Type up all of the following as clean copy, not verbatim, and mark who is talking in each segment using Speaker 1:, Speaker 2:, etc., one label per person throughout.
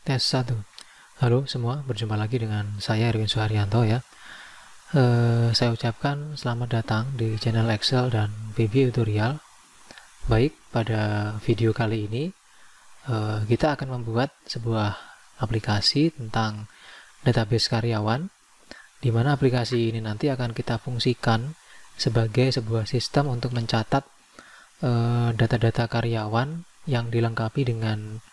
Speaker 1: Tes 1. Halo semua, berjumpa lagi dengan saya Erwin Suharyanto ya. Saya ucapkan selamat datang di channel Excel dan VB Tutorial. Baik, pada video kali ini kita akan membuat sebuah aplikasi tentang database karyawan, di mana aplikasi ini nanti akan kita fungsikan sebagai sebuah sistem untuk mencatat data-data karyawan yang dilengkapi dengan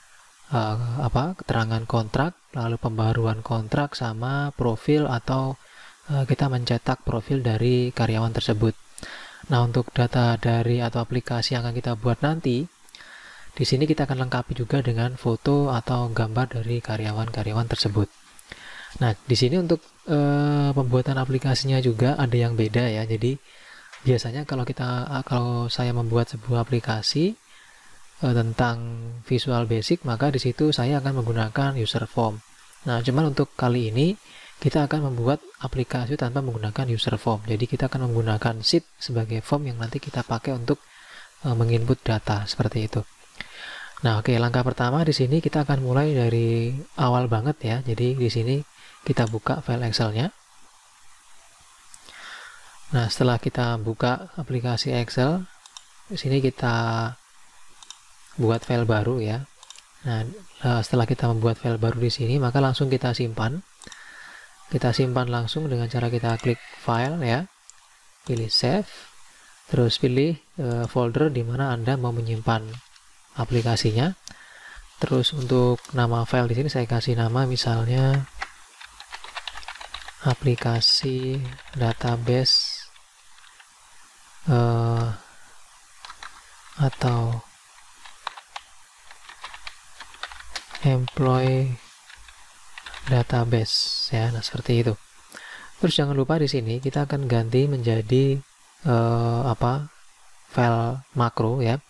Speaker 1: keterangan kontrak, lalu pembaruan kontrak sama profil atau kita mencetak profil dari karyawan tersebut. Nah, untuk data dari atau aplikasi yang akan kita buat nanti, di sini kita akan lengkapi juga dengan foto atau gambar dari karyawan-karyawan tersebut. Nah, di sini untuk pembuatan aplikasinya juga ada yang beda ya. Jadi biasanya kalau saya membuat sebuah aplikasi tentang Visual Basic, maka di situ saya akan menggunakan user form. Nah, cuman untuk kali ini kita akan membuat aplikasi tanpa menggunakan user form. Jadi kita akan menggunakan sheet sebagai form yang nanti kita pakai untuk menginput data seperti itu. Nah, oke, langkah pertama di sini kita akan mulai dari awal banget ya. Jadi di sini kita buka file Excel-nya. Nah, setelah kita buka aplikasi Excel, di sini kita buat file baru ya. Nah, setelah kita membuat file baru di sini, maka langsung kita simpan. Kita simpan langsung dengan cara kita klik file ya, pilih save, terus pilih folder di mana Anda mau menyimpan aplikasinya. Terus untuk nama file di sini saya kasih nama misalnya aplikasi database atau employee database ya. Nah, seperti itu. Terus jangan lupa di sini kita akan ganti menjadi file makro ya.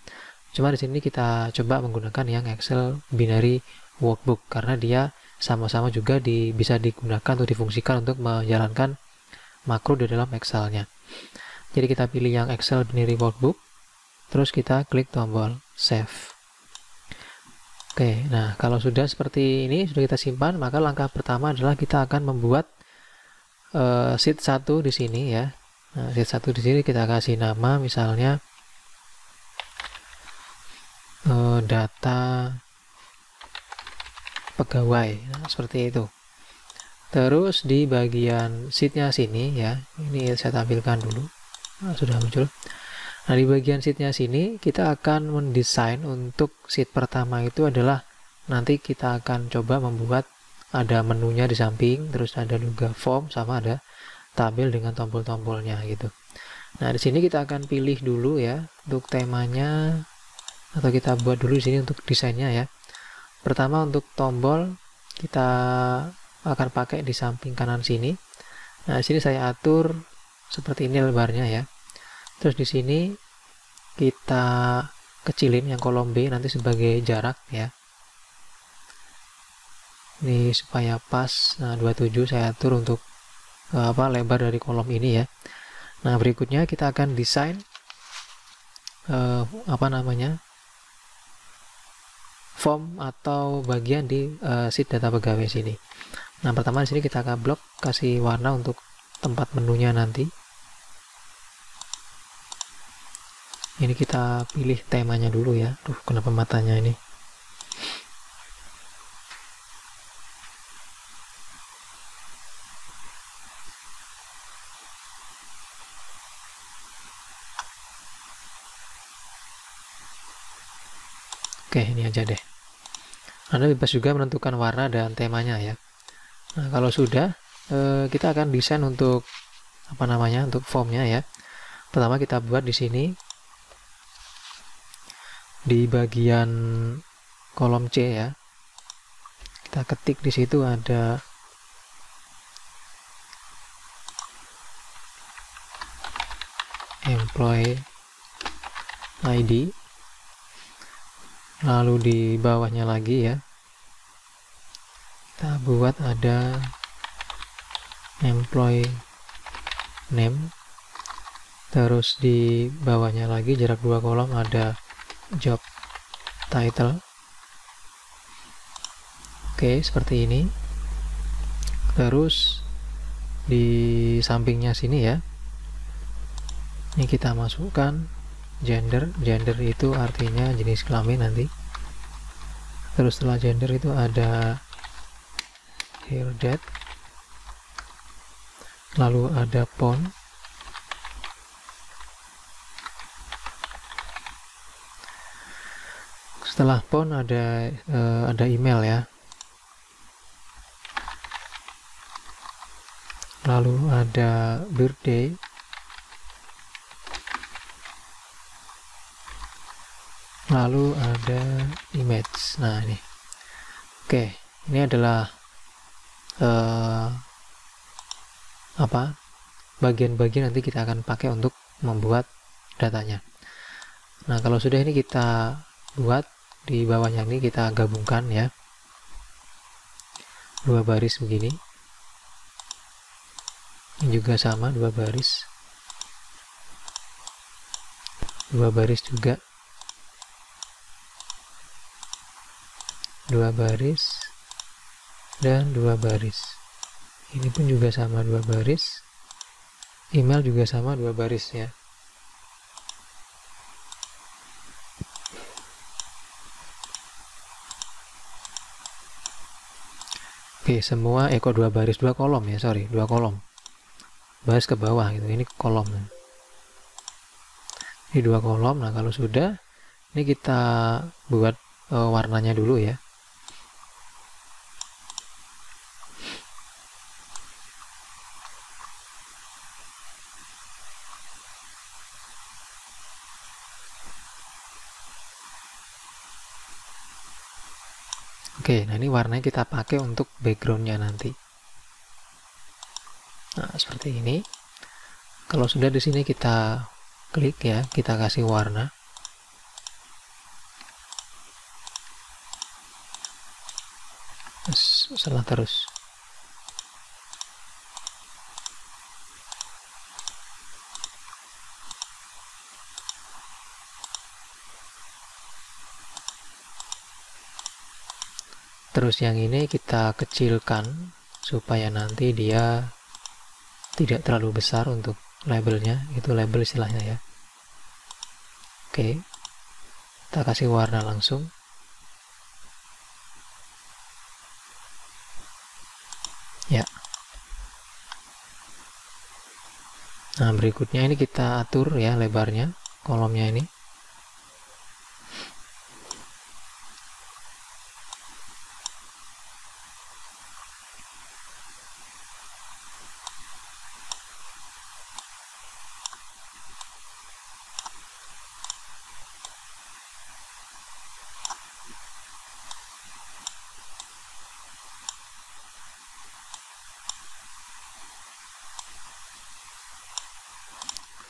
Speaker 1: Cuma di sini kita coba menggunakan yang Excel binary workbook karena dia sama-sama juga bisa digunakan atau difungsikan untuk menjalankan makro di dalam Excel-nya. Jadi kita pilih yang Excel binary workbook, terus kita klik tombol save. Oke, nah kalau sudah seperti ini, sudah kita simpan, maka langkah pertama adalah kita akan membuat sheet 1 di sini ya. Nah, sheet 1 di sini kita kasih nama misalnya data pegawai. Nah, seperti itu. Terus di bagian sheet-nya sini ya, ini saya tampilkan dulu. Nah, sudah muncul. Nah, di bagian sheet-nya sini kita akan mendesain untuk sheet pertama itu adalah nanti kita akan coba membuat ada menunya di samping, terus ada juga form sama ada tabel dengan tombol-tombolnya gitu. Nah, di sini kita akan pilih dulu ya untuk temanya, atau kita buat dulu di sini untuk desainnya ya. Pertama untuk tombol kita akan pakai di samping kanan sini. Nah, di sini saya atur seperti ini lebarnya ya. Terus di sini kita kecilin yang kolom B nanti sebagai jarak ya. Ini supaya pas. Nah, 27 saya atur untuk lebar dari kolom ini ya. Nah, berikutnya kita akan desain form atau bagian di sheet data pegawai sini. Nah, pertama di sini kita akan blok kasih warna untuk tempat menunya nanti. Ini kita pilih temanya dulu ya. Duh, kenapa matanya ini? Oke, ini aja deh. Anda bebas juga menentukan warna dan temanya ya. Nah, kalau sudah, kita akan desain untuk untuk formnya ya. Pertama kita buat di sini di bagian kolom C ya. Kita ketik di situ ada employee ID. Lalu di bawahnya lagi ya, kita buat ada employee name. Terus di bawahnya lagi jarak 2 kolom ada job title. Oke, Oke, seperti ini. Terus di sampingnya sini ya, ini kita masukkan gender. Gender itu artinya jenis kelamin nanti. Terus setelah gender itu ada hair date, lalu ada font, setelah font ada email ya, lalu ada birthday, lalu ada image. Nah ini, oke, ini adalah bagian-bagian nanti kita akan pakai untuk membuat datanya. Nah kalau sudah ini kita buat, di bawahnya ini kita gabungkan ya, 2 baris begini, ini juga sama 2 baris, 2 baris juga, 2 baris, dan 2 baris. Ini pun juga sama 2 baris, email juga sama 2 baris ya. Oke, semua kok 2 baris, 2 kolom ya, sorry, 2 kolom. Baris ke bawah gitu, ini kolom. Ini 2 kolom. Nah, kalau sudah, ini kita buat warnanya dulu ya. Oke, nah ini warnanya kita pakai untuk backgroundnya nanti. Nah, seperti ini. Kalau sudah di sini kita klik ya, kita kasih warna. Salah terus. Terus yang ini kita kecilkan supaya nanti dia tidak terlalu besar untuk labelnya, itu label istilahnya ya. Oke, kita kasih warna langsung. Ya. Nah, berikutnya ini kita atur ya lebarnya, kolomnya ini.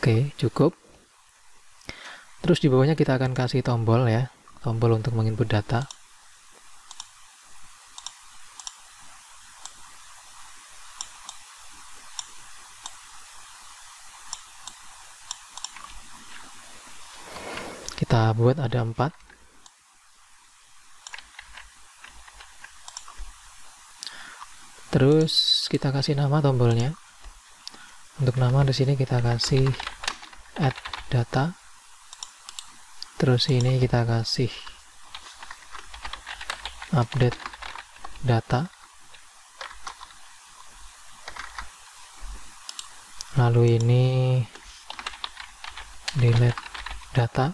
Speaker 1: Oke, cukup. Terus di bawahnya kita akan kasih tombol ya, tombol untuk menginput data. Kita buat ada 4. Terus kita kasih nama tombolnya. Untuk nama di sini kita kasih add data. Terus ini kita kasih update data. Lalu ini delete data.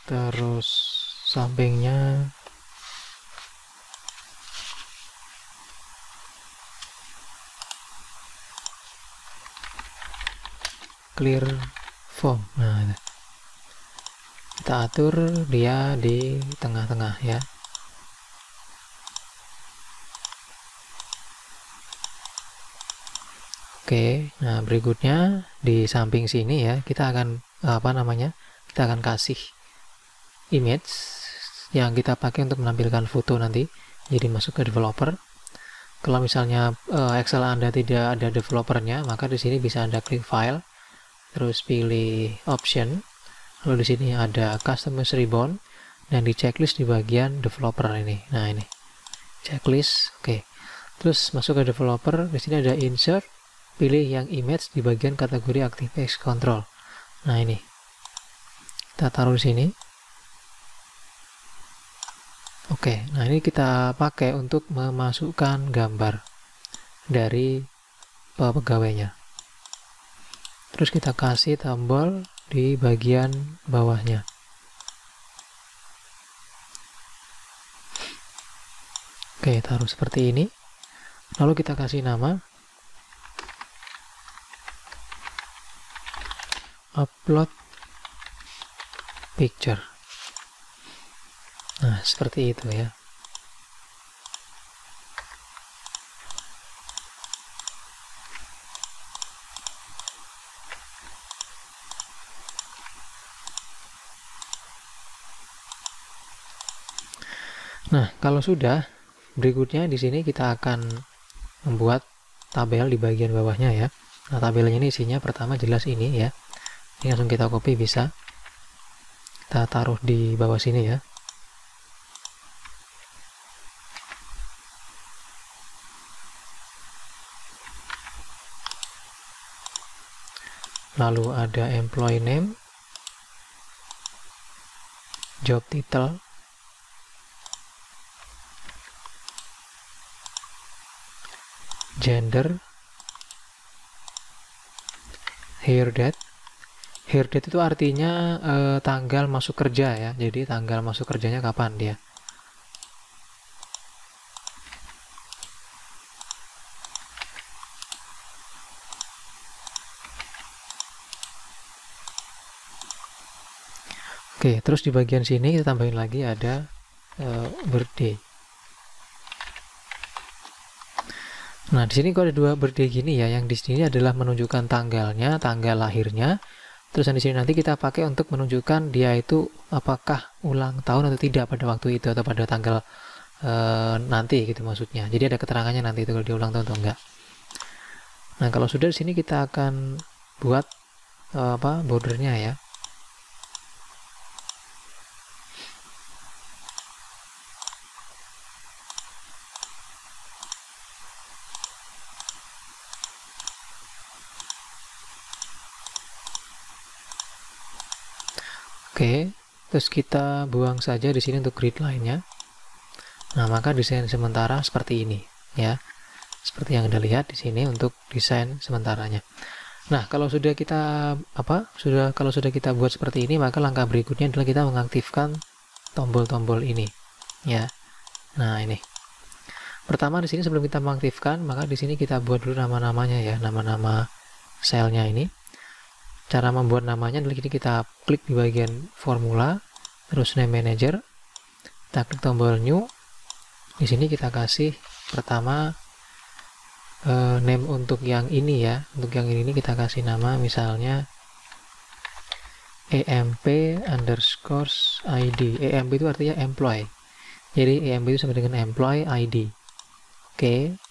Speaker 1: Terus sampingnya clear form. Nah, kita atur dia di tengah-tengah ya. Oke, nah berikutnya di samping sini ya, kita akan kita akan kasih image yang kita pakai untuk menampilkan foto nanti. Jadi masuk ke developer. Kalau misalnya Excel Anda tidak ada developernya, maka di sini bisa Anda klik file, terus pilih option, lalu di sini ada customize ribbon. dan di checklist di bagian developer ini. Nah, ini checklist. Oke. Terus masuk ke developer, di sini ada insert, pilih yang image di bagian kategori ActiveX Control. Nah, ini kita taruh di sini. Oke, nah ini kita pakai untuk memasukkan gambar dari pegawainya. Terus kita kasih tombol di bagian bawahnya. Oke, taruh seperti ini. Lalu kita kasih nama upload picture. Nah, seperti itu ya. Nah, kalau sudah, berikutnya di sini kita akan membuat tabel di bagian bawahnya ya. Nah, tabelnya ini isinya pertama jelas ini ya. Ini langsung kita copy bisa. Kita taruh di bawah sini ya. Lalu ada employee name, job title, gender, hire date. Hire date itu artinya tanggal masuk kerja ya. Jadi tanggal masuk kerjanya kapan dia. Oke, terus di bagian sini kita tambahin lagi ada birthday. Nah, di sini kok ada dua birthday gini ya. Yang di sini adalah menunjukkan tanggalnya, tanggal lahirnya. Terus yang di sini nanti kita pakai untuk menunjukkan dia itu apakah ulang tahun atau tidak pada waktu itu atau pada tanggal nanti gitu maksudnya. Jadi ada keterangannya nanti itu kalau dia ulang tahun atau enggak. Nah, kalau sudah di sini kita akan buat bordernya ya. Oke, terus kita buang saja di sini untuk grid line-nya. Nah, maka desain sementara seperti ini ya. Seperti yang Anda lihat di sini untuk desain sementaranya. Nah, kalau sudah kita kalau sudah kita buat seperti ini, maka langkah berikutnya adalah kita mengaktifkan tombol-tombol ini ya. Nah, ini. Pertama di sini sebelum kita mengaktifkan, maka di sini kita buat dulu nama-namanya ya, nama-nama selnya ini. Cara membuat namanya adalah kita klik di bagian formula, terus name manager, kita klik tombol new. Di sini kita kasih pertama name untuk yang ini ya. Untuk yang ini kita kasih nama misalnya emp underscore id. Emp itu artinya employee. Jadi emp itu sama dengan employee id. Oke.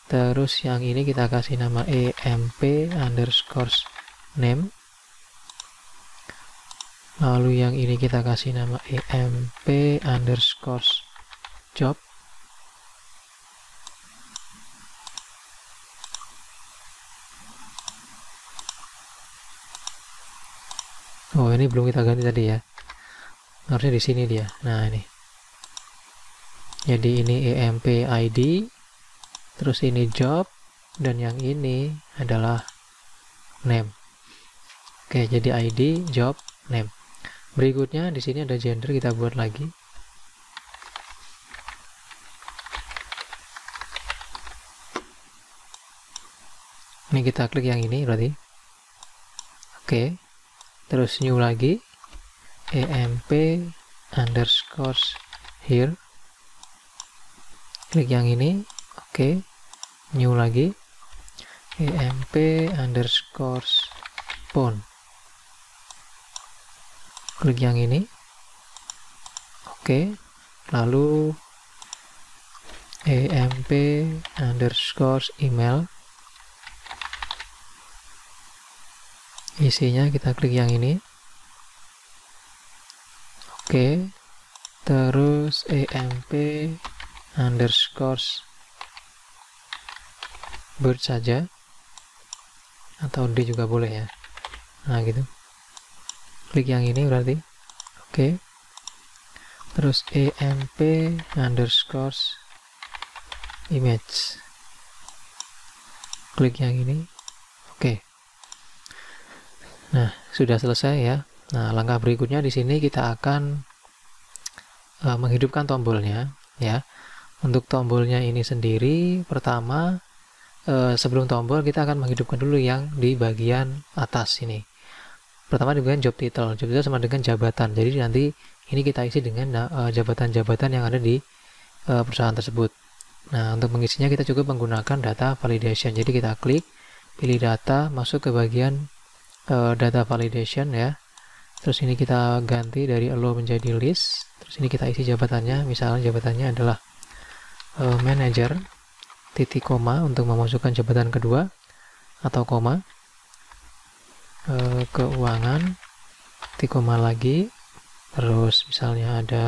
Speaker 1: Terus yang ini kita kasih nama emp underscore name. Lalu yang ini kita kasih nama emp underscore job. Oh, ini belum kita ganti tadi ya. Harusnya di sini dia. Nah, ini. Jadi ini emp id, terus ini job, dan yang ini adalah name. Oke, jadi id, job, name. Berikutnya di sini ada gender, kita buat lagi. Ini kita klik yang ini berarti. Oke. Terus new lagi. emp underscore here. Klik yang ini. Oke. New lagi. emp underscore phone. Klik yang ini. Oke. Lalu emp underscore email. Isinya kita klik yang ini. Oke. terus emp underscore bird saja, atau D juga boleh ya. Nah gitu, klik yang ini berarti oke. Terus emp underscore image, klik yang ini oke. Nah sudah selesai ya. Nah langkah berikutnya di sini kita akan menghidupkan tombolnya ya. Untuk tombolnya ini sendiri, pertama sebelum tombol kita akan menghidupkan dulu yang di bagian atas ini. Pertama di bagian job title sama dengan jabatan. Jadi nanti ini kita isi dengan jabatan-jabatan yang ada di perusahaan tersebut. Nah untuk mengisinya kita cukup menggunakan data validation. Jadi kita klik, pilih data, masuk ke bagian data validation ya. Terus ini kita ganti dari allow menjadi list. Terus ini kita isi jabatannya. Misalnya jabatannya adalah manager, titik koma untuk memasukkan jabatan kedua, atau koma, keuangan, titik koma lagi. Terus misalnya ada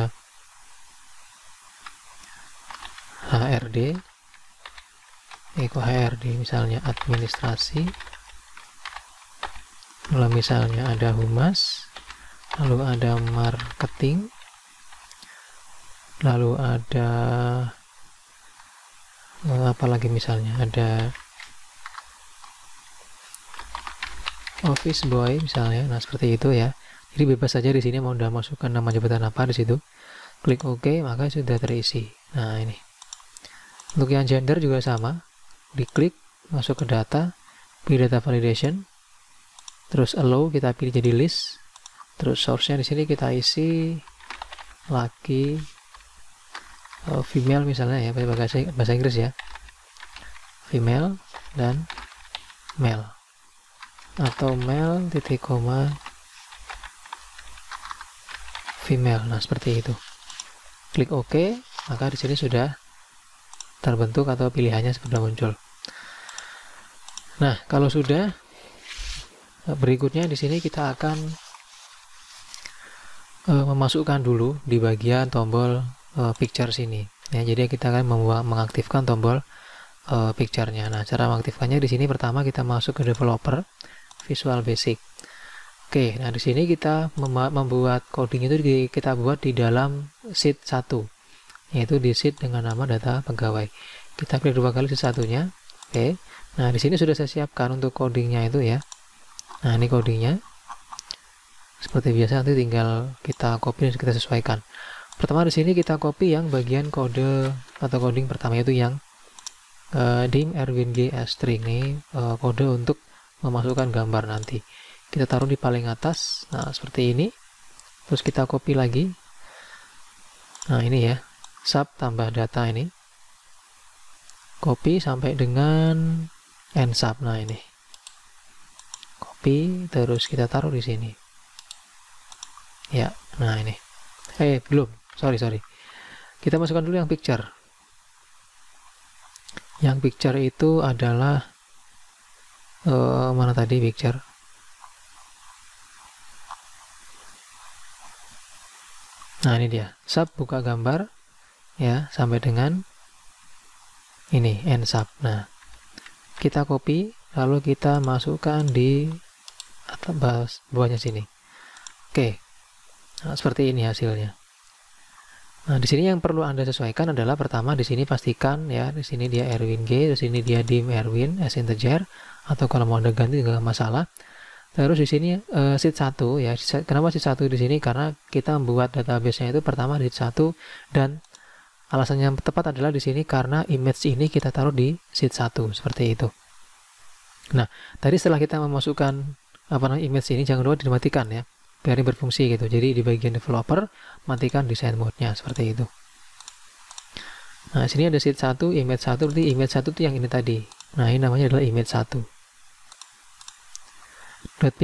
Speaker 1: HRD, HRD misalnya administrasi, lalu misalnya ada humas, lalu ada marketing, lalu ada apalagi misalnya ada office boy misalnya. Nah seperti itu ya. Jadi bebas saja di sini mau udah masukkan nama jabatan apa di situ. Klik OK, maka sudah terisi. Nah ini. Untuk yang gender juga sama. Diklik, masuk ke data, pilih data validation, terus allow kita pilih jadi list. Terus source-nya di sini kita isi laki, female misalnya ya, bahasa Inggris ya, female dan male, atau male titik koma female. Nah seperti itu. Klik OK, maka di sini sudah terbentuk atau pilihannya sudah muncul. Nah kalau sudah, berikutnya di sini kita akan memasukkan dulu di bagian tombol picture sini ya. Jadi kita akan mengaktifkan tombol picture-nya. Nah cara mengaktifkannya di sini pertama kita masuk ke developer, Visual Basic. Oke, nah di sini kita membuat coding itu kita buat di dalam sheet 1, yaitu di sheet dengan nama data pegawai. Kita klik 2 kali sheet satunya. Oke, nah di sini sudah saya siapkan untuk codingnya itu ya. Nah ini codingnya seperti biasa, nanti tinggal kita copy dan kita sesuaikan. Pertama di sini kita copy yang bagian kode atau coding pertama, itu yang dim Erwin G string ini, kode untuk memasukkan gambar nanti. Kita taruh di paling atas. Nah seperti ini. Terus kita copy lagi. Nah ini ya, sub tambah data ini. Copy sampai dengan end sub. Nah ini. Copy terus kita taruh di sini. Ya, nah ini. Belum. Sorry. Kita masukkan dulu yang picture. Yang picture itu adalah mana tadi picture? Nah ini dia, sub buka gambar ya sampai dengan ini end sub. Nah kita copy lalu kita masukkan di atas bawahnya sini. Oke, nah, seperti ini hasilnya. Nah di sini yang perlu Anda sesuaikan adalah pertama di sini pastikan ya, di sini dia Erwin G, di sini dia dim Erwin as integer, atau kalau mau Anda ganti juga masalah. Terus di sini sheet 1 ya. Kenapa sheet 1 di sini? Karena kita membuat database-nya itu pertama di sheet 1, dan alasan yang tepat adalah di sini karena image ini kita taruh di sheet 1 seperti itu. Nah, tadi setelah kita memasukkan image ini, jangan lupa dimatikan ya, biar ini berfungsi gitu. Jadi di bagian developer matikan design mode-nya seperti itu. Nah, sini ada sheet 1, image 1, berarti image 1 itu yang ini tadi. Nah, ini namanya adalah image 1. Load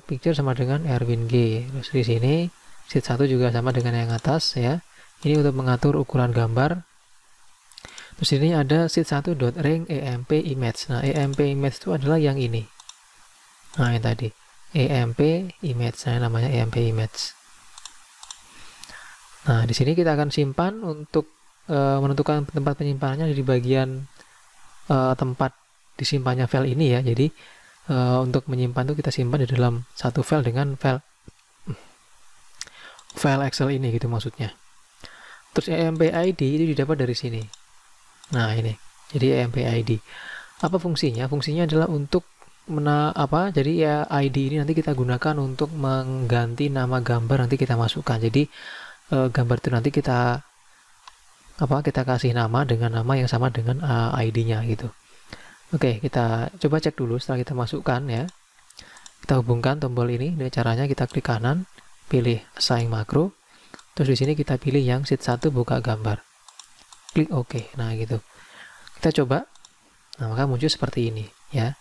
Speaker 1: picture sama dengan Erwin G. Terus di sini sheet 1 juga sama dengan yang atas ya. Ini untuk mengatur ukuran gambar. Terus ini ada sheet 1.ring emp image. Nah, emp image itu adalah yang ini. Nah, yang tadi emp image. Nah, namanya emp image. Nah, di sini kita akan simpan untuk menentukan tempat penyimpanannya di bagian tempat disimpannya file ini ya. Jadi untuk menyimpan itu kita simpan di dalam satu file dengan file Excel ini gitu maksudnya. Terus EMP ID itu didapat dari sini. Nah, ini. Jadi EMP ID. Apa fungsinya? Fungsinya adalah untuk jadi ya ID ini nanti kita gunakan untuk mengganti nama gambar nanti kita masukkan. Jadi gambar itu nanti kita kasih nama dengan nama yang sama dengan ID-nya gitu. Oke, kita coba cek dulu setelah kita masukkan ya. Kita hubungkan tombol ini. Dengan caranya kita klik kanan, pilih assign makro. Terus di sini kita pilih yang sheet 1 buka gambar. Klik OK. Nah, gitu. Kita coba. Nah, maka muncul seperti ini ya.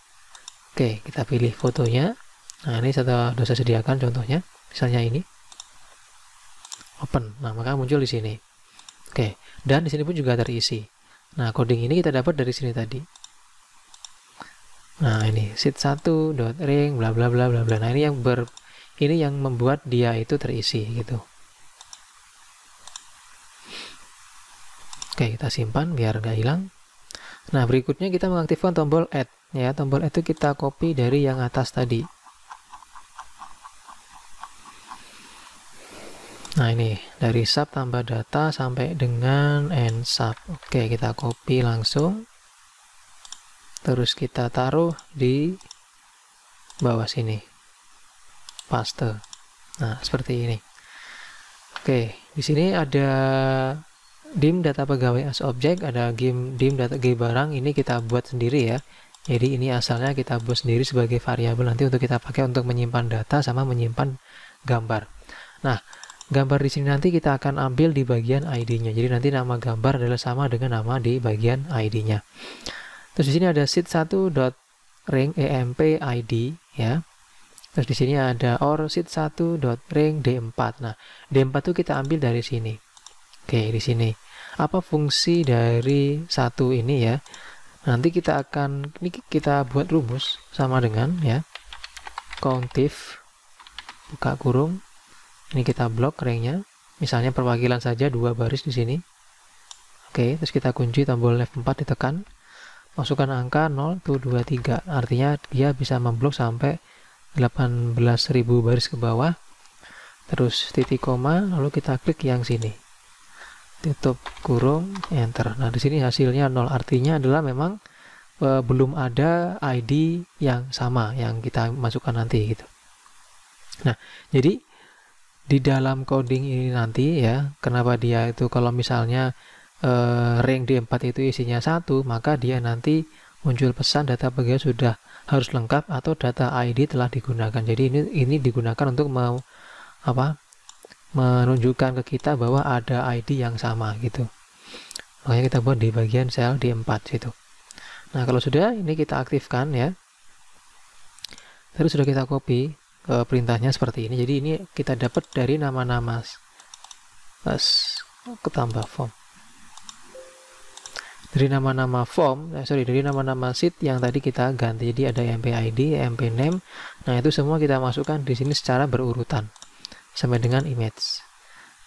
Speaker 1: Oke, kita pilih fotonya. Nah, ini sudah saya sediakan contohnya. Misalnya ini. Open. Nah, maka muncul di sini. Oke, dan di sini pun juga terisi. Nah, coding ini kita dapat dari sini tadi. Nah, ini sheet1.ring bla bla bla bla bla. Nah, ini yang membuat dia itu terisi gitu. Oke, kita simpan biar nggak hilang. Nah, berikutnya kita mengaktifkan tombol add ya. Tombol add itu kita copy dari yang atas tadi. Nah, ini dari sub tambah data sampai dengan end sub. Oke, kita copy langsung. Terus kita taruh di bawah sini. Paste. Nah, seperti ini. Oke, di sini ada dim data pegawai as object, ada dim data g barang. Ini kita buat sendiri ya. Jadi ini asalnya kita buat sendiri sebagai variabel nanti untuk kita pakai untuk menyimpan data sama menyimpan gambar. Nah, gambar di sini nanti kita akan ambil di bagian ID-nya. Jadi nanti nama gambar adalah sama dengan nama di bagian ID-nya. Terus di sini ada sheet1.ring EMP ID ya. Terus di sini ada or sheet1.ring D4. Nah, D4 itu kita ambil dari sini. Oke, di sini. Apa fungsi dari satu ini ya? Nanti kita buat rumus sama dengan ya. Countif buka kurung. Ini kita blok ringnya, misalnya perwakilan saja 2 baris di sini. Oke, terus kita kunci tombol F4 ditekan, masukkan angka 0, 2, 3. Artinya dia bisa memblok sampai 18.000 baris ke bawah. Terus titik koma, lalu kita klik yang sini. Tutup kurung, enter. Nah, di sini hasilnya 0. Artinya adalah memang belum ada ID yang sama yang kita masukkan nanti gitu. Nah, jadi di dalam coding ini nanti ya, kenapa dia itu kalau misalnya ring D4 itu isinya 1, maka dia nanti muncul pesan data pegawai sudah harus lengkap atau data ID telah digunakan. Jadi ini digunakan untuk menunjukkan ke kita bahwa ada ID yang sama gitu. Makanya kita buat di bagian sel D4 situ. Nah, kalau sudah ini kita aktifkan ya. Terus sudah kita copy perintahnya seperti ini. Jadi ini kita dapat dari nama-nama ketambah form. Dari nama-nama form, dari nama-nama sheet yang tadi kita ganti. Jadi ada EMP ID, EMP name. Nah, itu semua kita masukkan di sini secara berurutan sampai dengan image.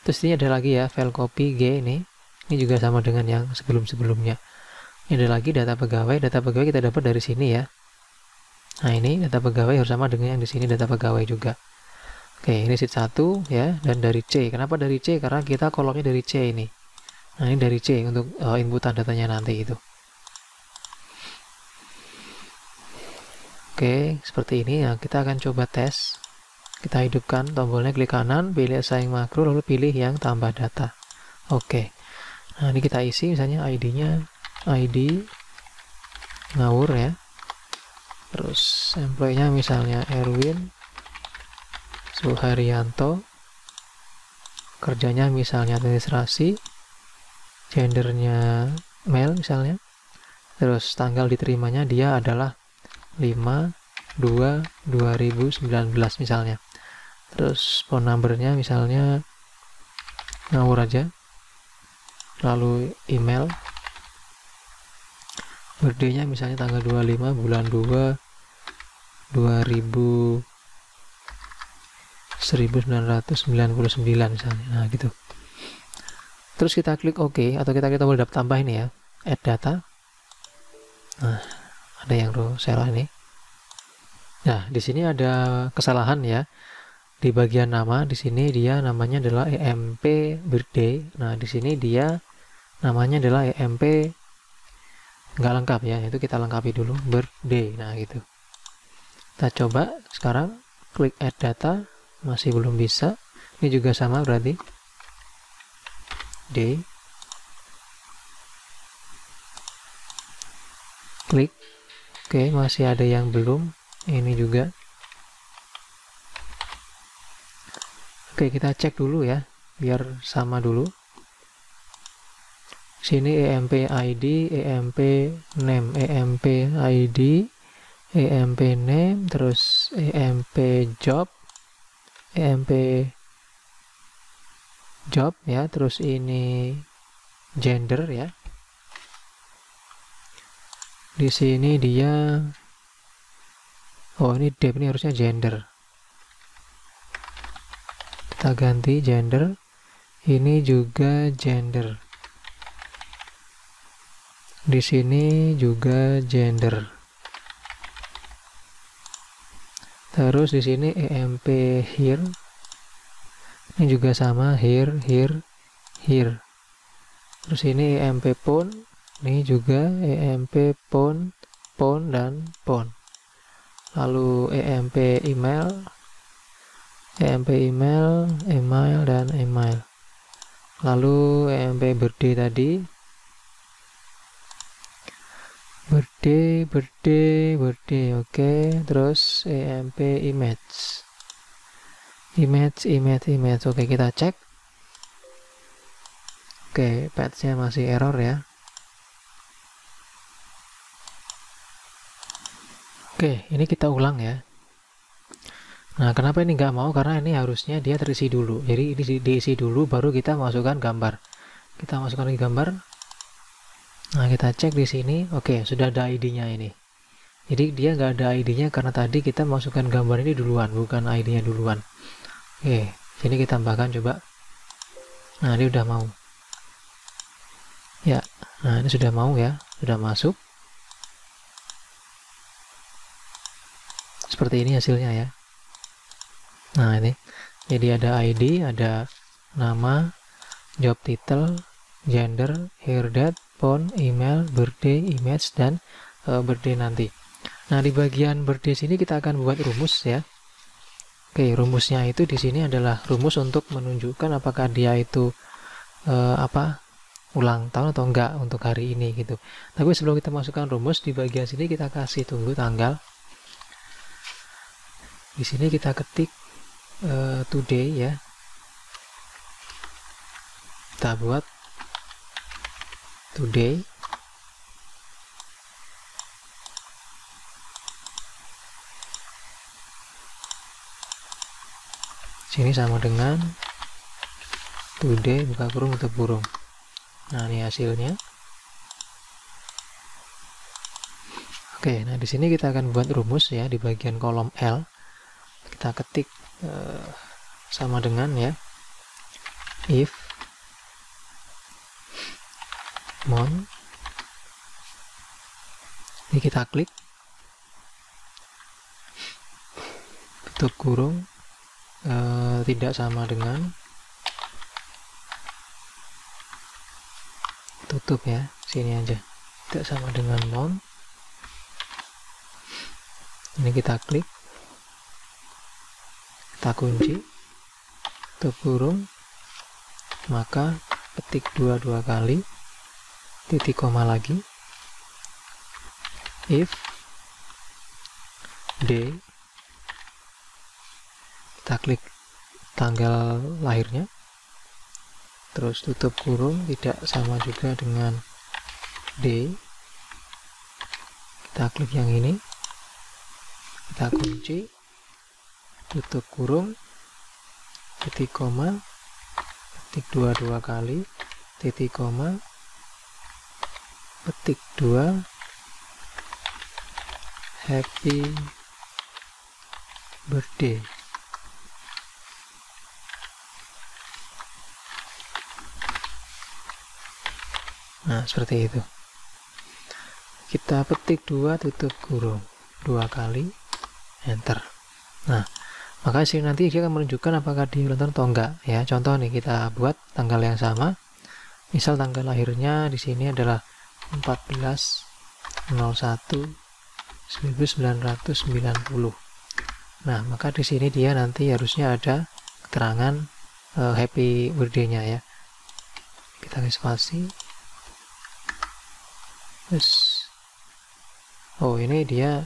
Speaker 1: Terus ini ada lagi ya file copy G ini. Ini juga sama dengan yang sebelum-sebelumnya. Ini ada lagi data pegawai. Data pegawai kita dapat dari sini ya. Nah, ini data pegawai harus sama dengan yang di sini data pegawai juga. Oke, ini sheet 1 ya, dan dari C. Kenapa dari C? Karena kita kolomnya dari C ini. Nah, ini dari C untuk inputan datanya nanti itu. Oke, seperti ini. Nah, kita akan coba tes. Kita hidupkan tombolnya, klik kanan, pilih assign makro, lalu pilih yang tambah data. Oke. Nah, ini kita isi misalnya ID-nya ID ngawur ya. Terus employee-nya misalnya Erwin Suharyanto, kerjanya misalnya administrasi, gendernya male misalnya, terus tanggal diterimanya dia adalah 5/2/2019 misalnya, terus phone number-nya misalnya ngawur aja, lalu email, birthday-nya misalnya tanggal 25 bulan 2 1999 misalnya. Nah, gitu. Terus kita klik OK atau kita tombol tambah ini ya, add data. Nah, ada yang salah ini. Nah, di sini ada kesalahan ya. Di bagian nama, di sini dia namanya adalah EMP birthday. Nah, di sini dia namanya adalah EMP nggak lengkap ya. Itu kita lengkapi dulu, birthday. Nah, gitu. Kita coba sekarang klik add data, masih belum bisa. Ini juga sama berarti. Day. Klik. Oke, masih ada yang belum. Ini juga. Oke, kita cek dulu ya, biar sama dulu. Sini EMP ID, EMP name, EMP ID, EMP name, terus EMP job, EMP job ya, terus ini gender ya. Di sini dia, oh ini dep, ini harusnya gender. Kita ganti gender, ini juga gender. Di sini juga gender. Terus di sini EMP here. Ini juga sama, here, here, here. Terus ini EMP phone. Ini juga EMP phone, phone, dan phone. Lalu EMP email, EMP email, email, dan email. Lalu EMP birthday tadi. Birthday, birthday, birthday. Oke. Terus EMP image. Image, image, image. Oke, kita cek. Oke, patch-nya masih error ya. Oke, ini kita ulang ya. Nah, kenapa ini nggak mau? Karena ini harusnya dia terisi dulu. Jadi ini diisi dulu, baru kita masukkan gambar. Kita masukkan lagi gambar. Nah, kita cek di sini. Oke, sudah ada ID-nya ini. Jadi dia nggak ada ID-nya karena tadi kita masukkan gambar ini duluan, bukan ID-nya duluan. Oke, sini kita tambahkan coba. Nah, ini udah mau. Ya, nah ini sudah mau ya, sudah masuk. Seperti ini hasilnya ya. Nah, ini. Jadi ada ID, ada nama, job title, gender, hair date, phone, email, birthday, image, dan birthday nanti. Nah, di bagian birthday sini kita akan buat rumus ya. Oke, rumusnya itu di sini adalah rumus untuk menunjukkan apakah dia itu ulang tahun atau enggak untuk hari ini gitu. Tapi sebelum kita masukkan rumus, di bagian sini kita kasih tunggu tanggal. Di sini kita ketik today ya. Kita buat today. Sini sama dengan today, buka kurung, tutup kurung. Nah, ini hasilnya. Oke, nah di sini kita akan buat rumus ya di bagian kolom L. Kita ketik sama dengan ya, if mon. Ini kita klik, tutup kurung, tidak sama dengan, tutup ya, sini aja, tidak sama dengan mon. Ini kita klik, kita kunci, tutup kurung, maka ketik dua kali, titik koma lagi, if day, kita klik tanggal lahirnya, terus tutup kurung, tidak sama juga dengan day, kita klik yang ini, kita kunci, tutup kurung, titik koma, ketik dua kali, titik koma, petik 2, happy birthday. Nah, seperti itu. Kita petik 2 tutup kurung 2 kali, enter. Nah, maka sini nanti dia akan menunjukkan apakah di ulang tahun atau enggak ya. Contoh nih, kita buat tanggal yang sama. Misal tanggal lahirnya di sini adalah 14/01/1990. Nah, maka di sini dia nanti harusnya ada keterangan happy birthday-nya ya. Kita spasi. Terus oh, ini dia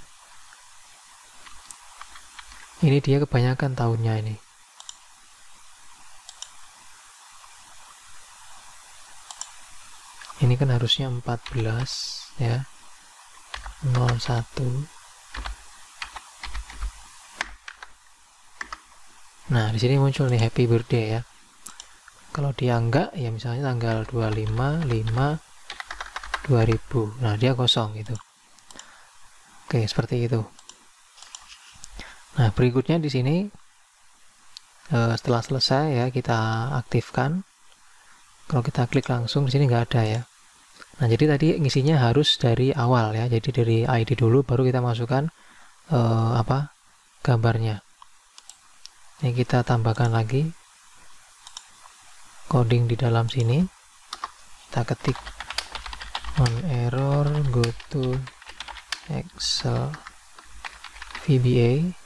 Speaker 1: kebanyakan tahunnya ini. Ini kan harusnya 14 ya. 01. Nah, di sini muncul nih happy birthday ya. Kalau dia enggak, ya misalnya tanggal 25/5/2000. Nah, dia kosong gitu. Oke, seperti itu. Nah, berikutnya di sini setelah selesai ya, kita aktifkan. Kalau kita klik langsung di sini nggak ada ya. Nah, jadi tadi ngisinya harus dari awal ya. Jadi dari ID dulu baru kita masukkan gambarnya. Ini kita tambahkan lagi coding di dalam sini. Kita ketik on error go to Excel VBA.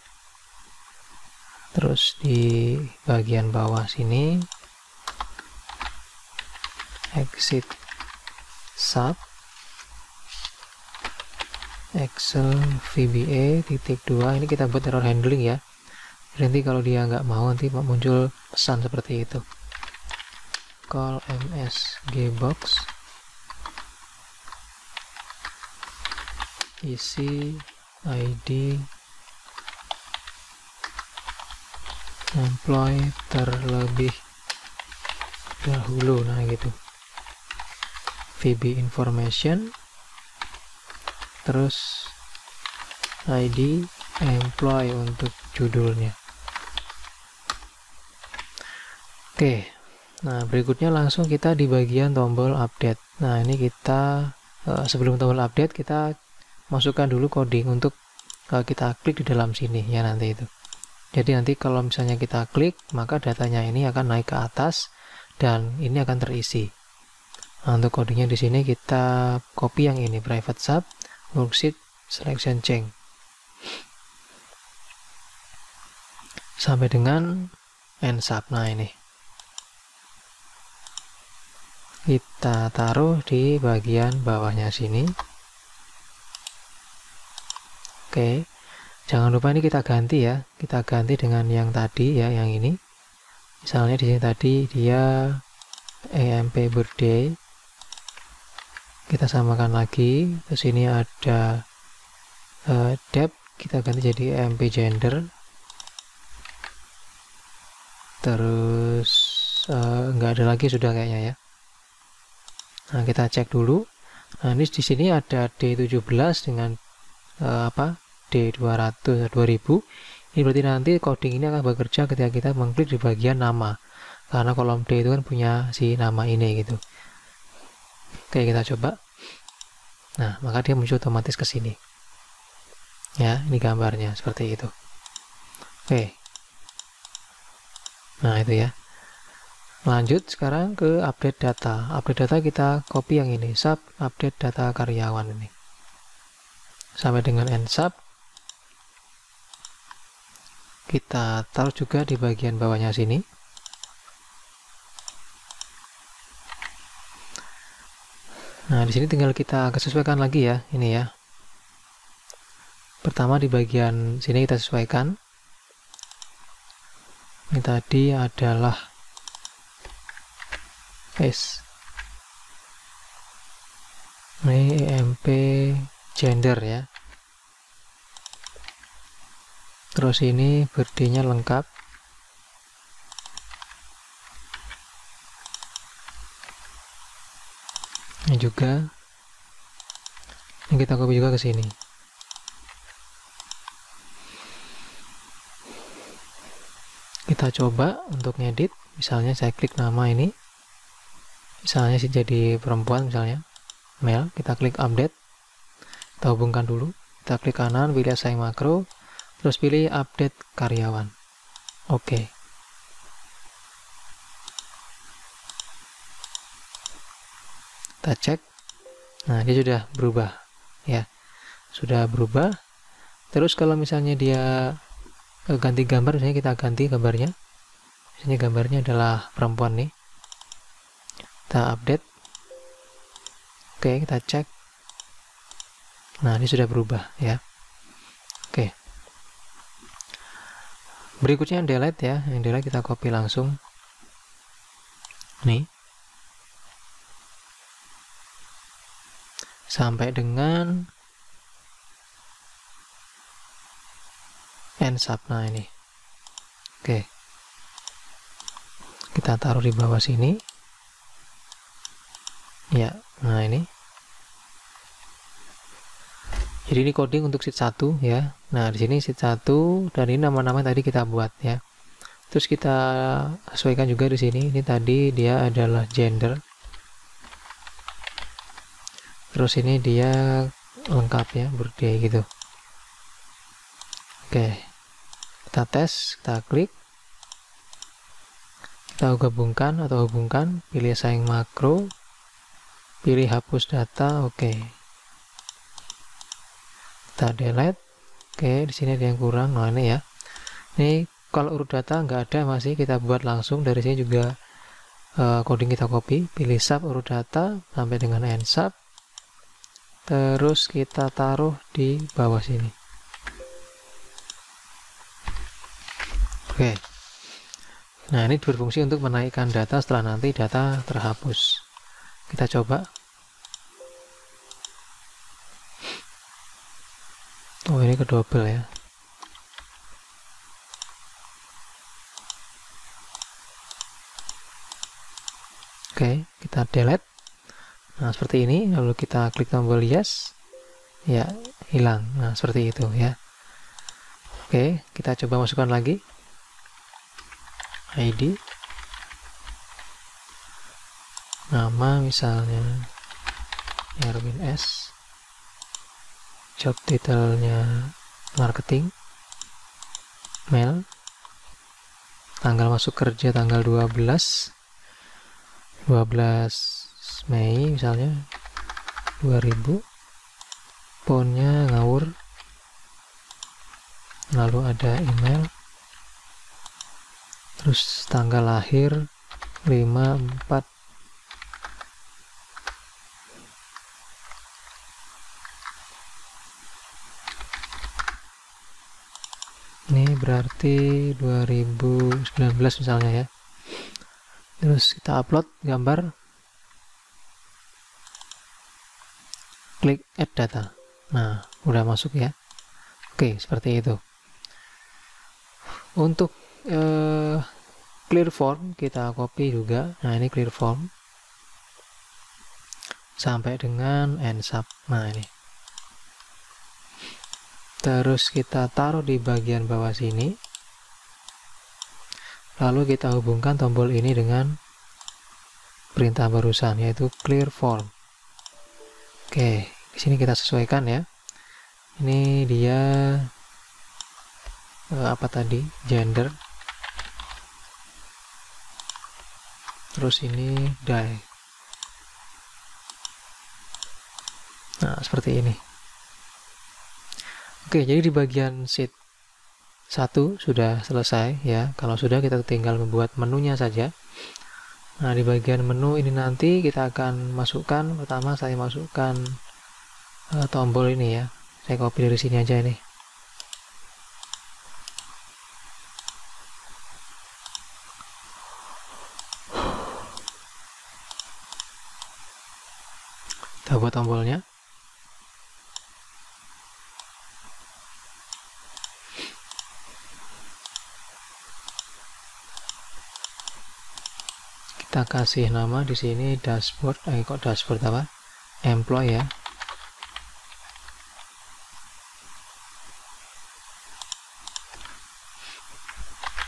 Speaker 1: Terus di bagian bawah sini exit sub Excel VBA -2. Ini kita buat error handling ya. Nanti kalau dia nggak mau, nanti muncul pesan seperti itu. Call msgbox isi ID employee terlebih dahulu. Nah gitu. VB information, terus ID employee untuk judulnya. Oke, nah berikutnya langsung kita di bagian tombol update. Nah ini kita sebelum tombol update kita masukkan dulu coding untuk kita klik di dalam sini ya nanti itu. Jadi nanti kalau misalnya kita klik, maka datanya ini akan naik ke atas dan ini akan terisi. Nah, untuk codingnya di sini kita copy yang ini, private sub worksheet selection change sampai dengan end sub. Nah ini kita taruh di bagian bawahnya sini. Oke, jangan lupa ini kita ganti ya, kita ganti dengan yang tadi ya, yang ini. Misalnya di sini tadi dia EMP birthday, kita samakan lagi. Terus ini ada depth, kita ganti jadi EMP gender. Terus nggak ada lagi sudah kayaknya ya. Nah kita cek dulu. Nah ini di sini ada D17 dengan D200 2000. Ini berarti nanti coding ini akan bekerja ketika kita mengklik di bagian nama, karena kolom D itu kan punya si nama ini gitu. Oke, kita coba. Nah, maka dia muncul otomatis ke sini. Ya, ini gambarnya seperti itu. Oke. Nah, itu ya. Lanjut sekarang ke update data. Update data kita copy yang ini, sub update data karyawan ini. Sampai dengan end sub. Kita taruh juga di bagian bawahnya sini. Nah, di sini tinggal kita sesuaikan lagi ya, ini ya. Pertama di bagian sini kita sesuaikan. Ini tadi adalah S. Ini EMP gender ya. Terus ini birthday-nya lengkap. Ini juga. Ini kita copy juga ke sini. Kita coba untuk ngedit. Misalnya saya klik nama ini. Misalnya sih jadi perempuan misalnya. mail, kita klik update, kita hubungkan dulu, kita klik kanan, pilih assign makro, terus pilih update karyawan. Oke. Kita cek. Nah, dia sudah berubah ya. Sudah berubah. Terus kalau misalnya dia ganti gambar, misalnya kita ganti gambarnya. Misalnya gambarnya adalah perempuan nih. Kita update. Oke, kita cek. Nah, ini sudah berubah ya. Oke. Berikutnya delete ya. Yang delete kita copy langsung. Nih. Sampai dengan end sub. Nah, ini. Oke. Kita taruh di bawah sini. Ya, nah ini. Jadi ini coding untuk sheet 1 ya. Nah, di sini sheet 1 dan ini nama-nama tadi kita buat ya. Terus kita sesuaikan juga di sini. Ini tadi dia adalah gender. Terus ini dia lengkap ya, birthday gitu. Oke. Kita tes, kita klik. Kita gabungkan atau hubungkan, pilih assign makro, pilih hapus data, oke. Kita delete. Oke, di sini ada yang kurang. Nah, ini ya. Ini kalau urut data nggak ada, masih kita buat langsung. Dari sini juga coding kita copy, pilih sub urut data sampai dengan end sub. Terus kita taruh di bawah sini. Oke. Nah, ini berfungsi untuk menaikkan data setelah nanti data terhapus. Kita coba. Oh, ini kedouble ya. Oke, kita delete. Nah, seperti ini. Lalu kita klik tombol yes. Ya, hilang. Nah, seperti itu ya. Oke, kita coba masukkan lagi. ID. Nama misalnya Erwin S. Job title-nya marketing. Mail. Tanggal masuk kerja tanggal 12 Mei misalnya 2000. Phone-nya ngawur. Lalu ada email. Terus tanggal lahir 54. Ini berarti 2019 misalnya ya. Terus kita upload gambar. Klik add data. Nah, udah masuk ya. Oke, seperti itu. Untuk clear form kita copy juga. Nah, ini clear form sampai dengan end sub. Nah, ini. Terus kita taruh di bagian bawah sini. Lalu kita hubungkan tombol ini dengan perintah barusan, yaitu clear form. Oke, di sini kita sesuaikan ya. Ini dia apa tadi? Gender. Terus ini die. Nah, seperti ini. Oke, jadi di bagian sheet 1 sudah selesai ya. Kalau sudah, kita tinggal membuat menunya saja. Nah, di bagian menu ini nanti kita akan masukkan, pertama saya masukkan tombol ini ya. Saya copy dari sini aja ini. Kita buat tombolnya. Kita kasih nama di sini dashboard. Kok dashboard apa? Employee ya.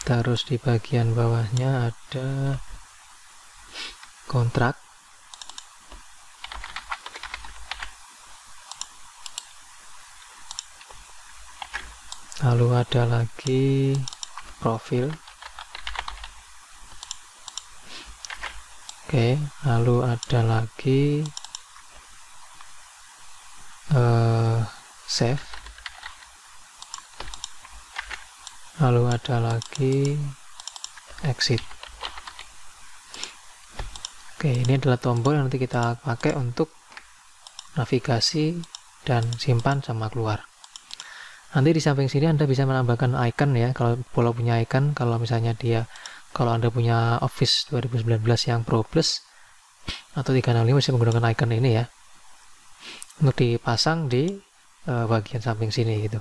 Speaker 1: Terus di bagian bawahnya ada kontrak. lalu ada lagi profil. Oke, lalu ada lagi save, lalu ada lagi exit. Oke, ini adalah tombol yang nanti kita pakai untuk navigasi dan simpan sama keluar. Nanti di samping sini Anda bisa menambahkan icon ya, kalau punya icon. Kalau misalnya kalau Anda punya Office 2019 yang Pro Plus atau 365 bisa menggunakan icon ini ya, untuk dipasang di bagian samping sini gitu.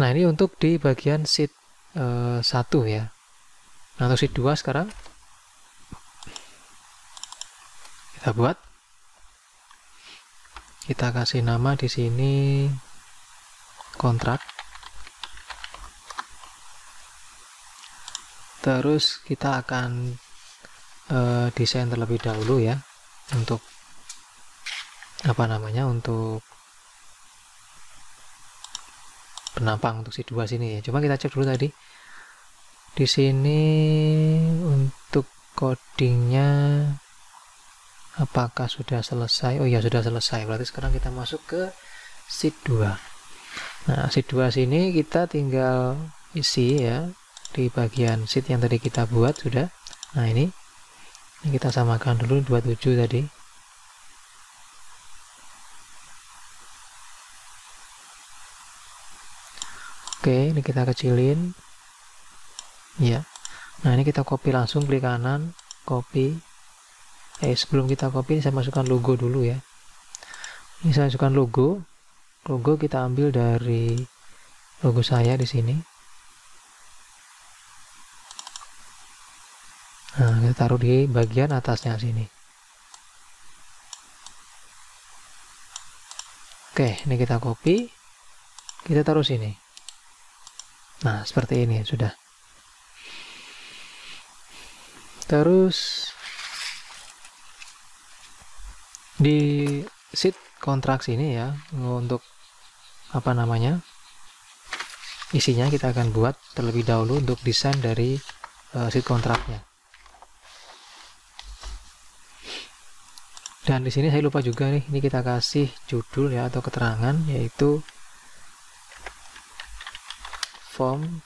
Speaker 1: Nah, ini untuk di bagian sheet 1 ya. Nah, untuk sheet 2 sekarang kita buat. Kita kasih nama di sini kontrak. Terus kita akan desain terlebih dahulu ya, untuk untuk penampang untuk si 2 sini ya. Coba kita cek dulu tadi. Di sini untuk codingnya apakah sudah selesai? Oh iya, sudah selesai. Berarti sekarang kita masuk ke sheet 2. Nah, sheet 2 sini kita tinggal isi ya di bagian sheet yang tadi kita buat sudah. Nah, ini kita samakan dulu 27 tadi. Oke, ini kita kecilin. Ya. Nah, ini kita copy langsung, klik kanan, copy. Sebelum kita copy, saya masukkan logo dulu ya. Ini saya masukkan logo. Logo kita ambil dari logo saya di sini. Nah, kita taruh di bagian atasnya sini. Oke, ini kita copy. Kita taruh sini. Nah, seperti ini sudah. Terus di sheet kontrak sini ya, untuk isinya kita akan buat terlebih dahulu untuk desain dari sheet kontraknya. Dan di sini saya lupa juga nih, ini kita kasih judul ya atau keterangan, yaitu form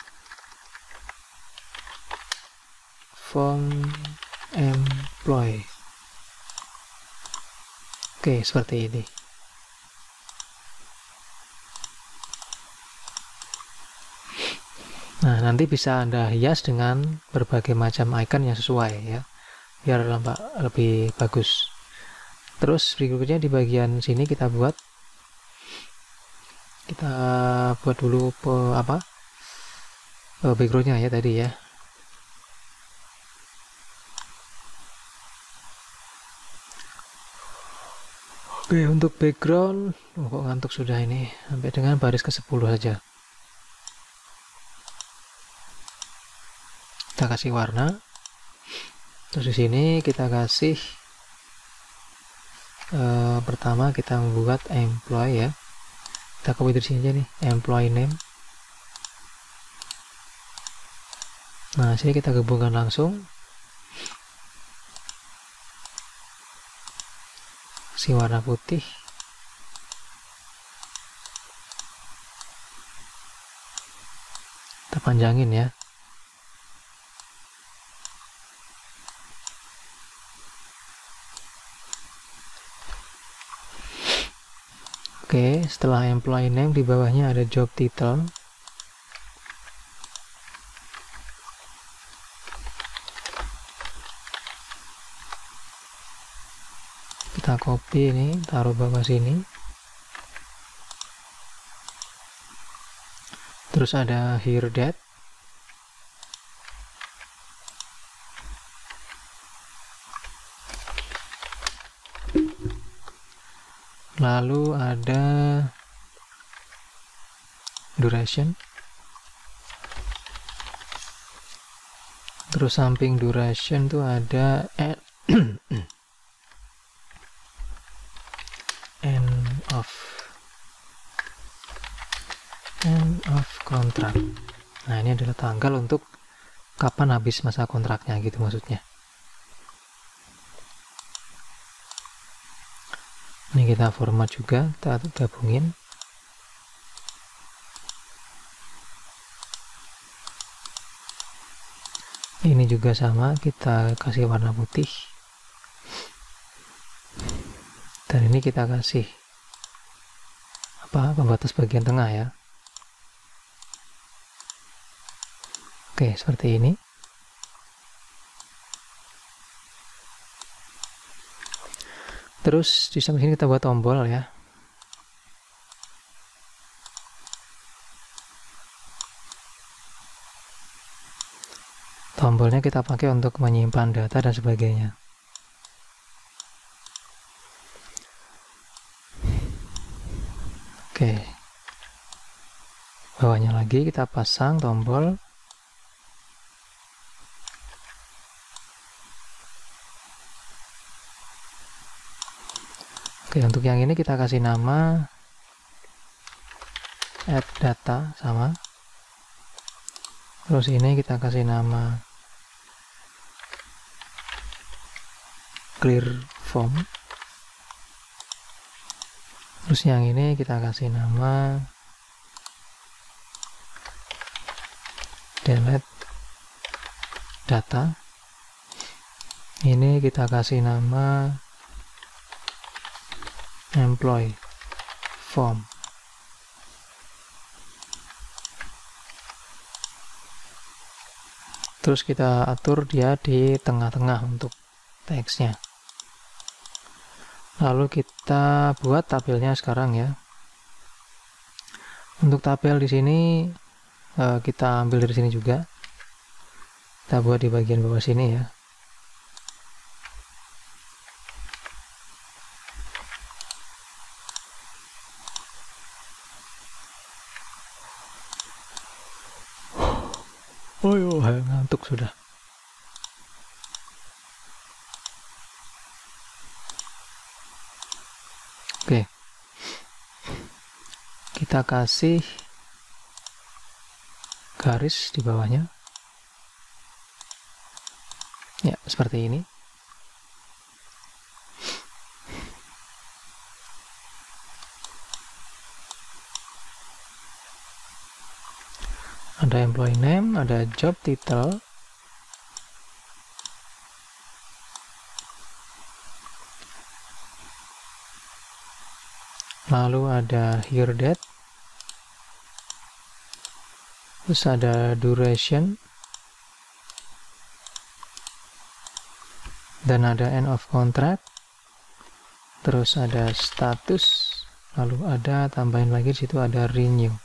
Speaker 1: employee. Oke, seperti ini. Nah, nanti bisa Anda hias dengan berbagai macam icon yang sesuai ya, biar lebih bagus. Terus berikutnya di bagian sini kita buat dulu backgroundnya ya tadi ya. Oke, untuk background, kok ngantuk sudah ini, sampai dengan baris ke-10 saja. Kita kasih warna. Terus di sini kita kasih pertama kita membuat employee ya. Kita copy dari sini aja nih, employee name. Nah, sini kita gabungkan langsung. Si warna putih. Kita panjangin ya. Oke, setelah employee name di bawahnya ada job title. Kita copy ini, taruh bawah sini. Terus ada here date. Lalu ada duration. Terus samping duration tuh ada end of kontrak. Nah, ini adalah tanggal untuk kapan habis masa kontraknya gitu maksudnya. Ini kita format juga, kita gabungin. Ini juga sama, kita kasih warna putih. Dan ini kita kasih pembatas bagian tengah ya. Oke, seperti ini. Terus di samping sini kita buat tombol ya. Tombolnya kita pakai untuk menyimpan data dan sebagainya. Oke. Bawahnya lagi kita pasang tombol. Oke, untuk yang ini kita kasih nama add data sama. Terus ini kita kasih nama clear form. Terus yang ini kita kasih nama delete data. Ini kita kasih nama employee form. Terus kita atur dia di tengah-tengah untuk teksnya. Lalu kita buat tabelnya sekarang ya. Untuk tabel di sini kita ambil dari sini juga. Kita buat di bagian bawah sini ya. Oh, ngantuk sudah. Oke. Kita kasih garis di bawahnya. Ya, seperti ini. Ada employee name, ada job title, lalu ada here date, terus ada duration, dan ada end of contract, terus ada status, lalu ada tambahin lagi di situ ada renew.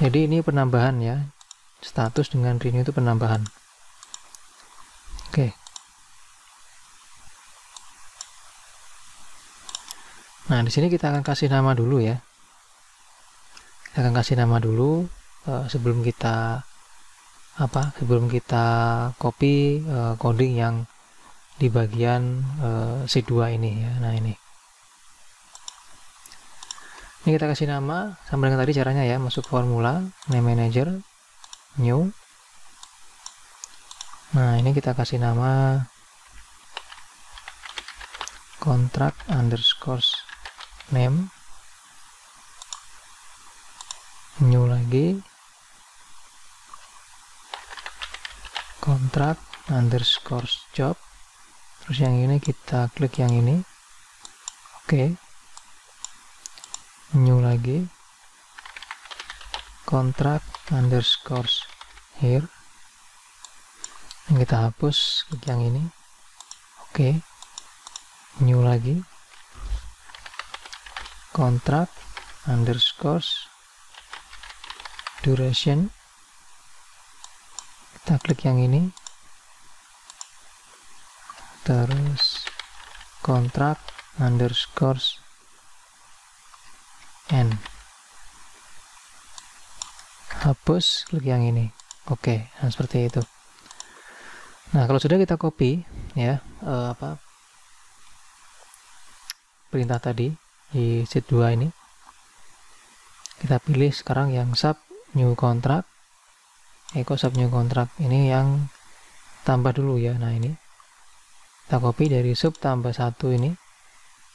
Speaker 1: Jadi ini penambahan ya, status dengan renew itu penambahan. Oke. Nah, di sini kita akan kasih nama dulu ya. Kita akan kasih nama dulu sebelum kita copy coding yang di bagian C2 ini ya. Nah, ini. Ini kita kasih nama sama dengan tadi caranya ya, masuk formula, name manager, new. Nah, ini kita kasih nama contract underscore name, new lagi, contract underscore job. Terus yang ini kita klik yang ini. Oke. New lagi, contract underscore here. Yang kita hapus, klik yang ini. Oke. New lagi, contract underscore duration. Kita klik yang ini. Terus contract underscore N. Hapus, klik yang ini. Oke, nah seperti itu. Nah, kalau sudah kita copy ya perintah tadi di sheet 2 ini. Kita pilih sekarang yang sub new contract, echo sub new contract. Ini yang tambah dulu ya. Nah ini kita copy dari sub tambah 1 ini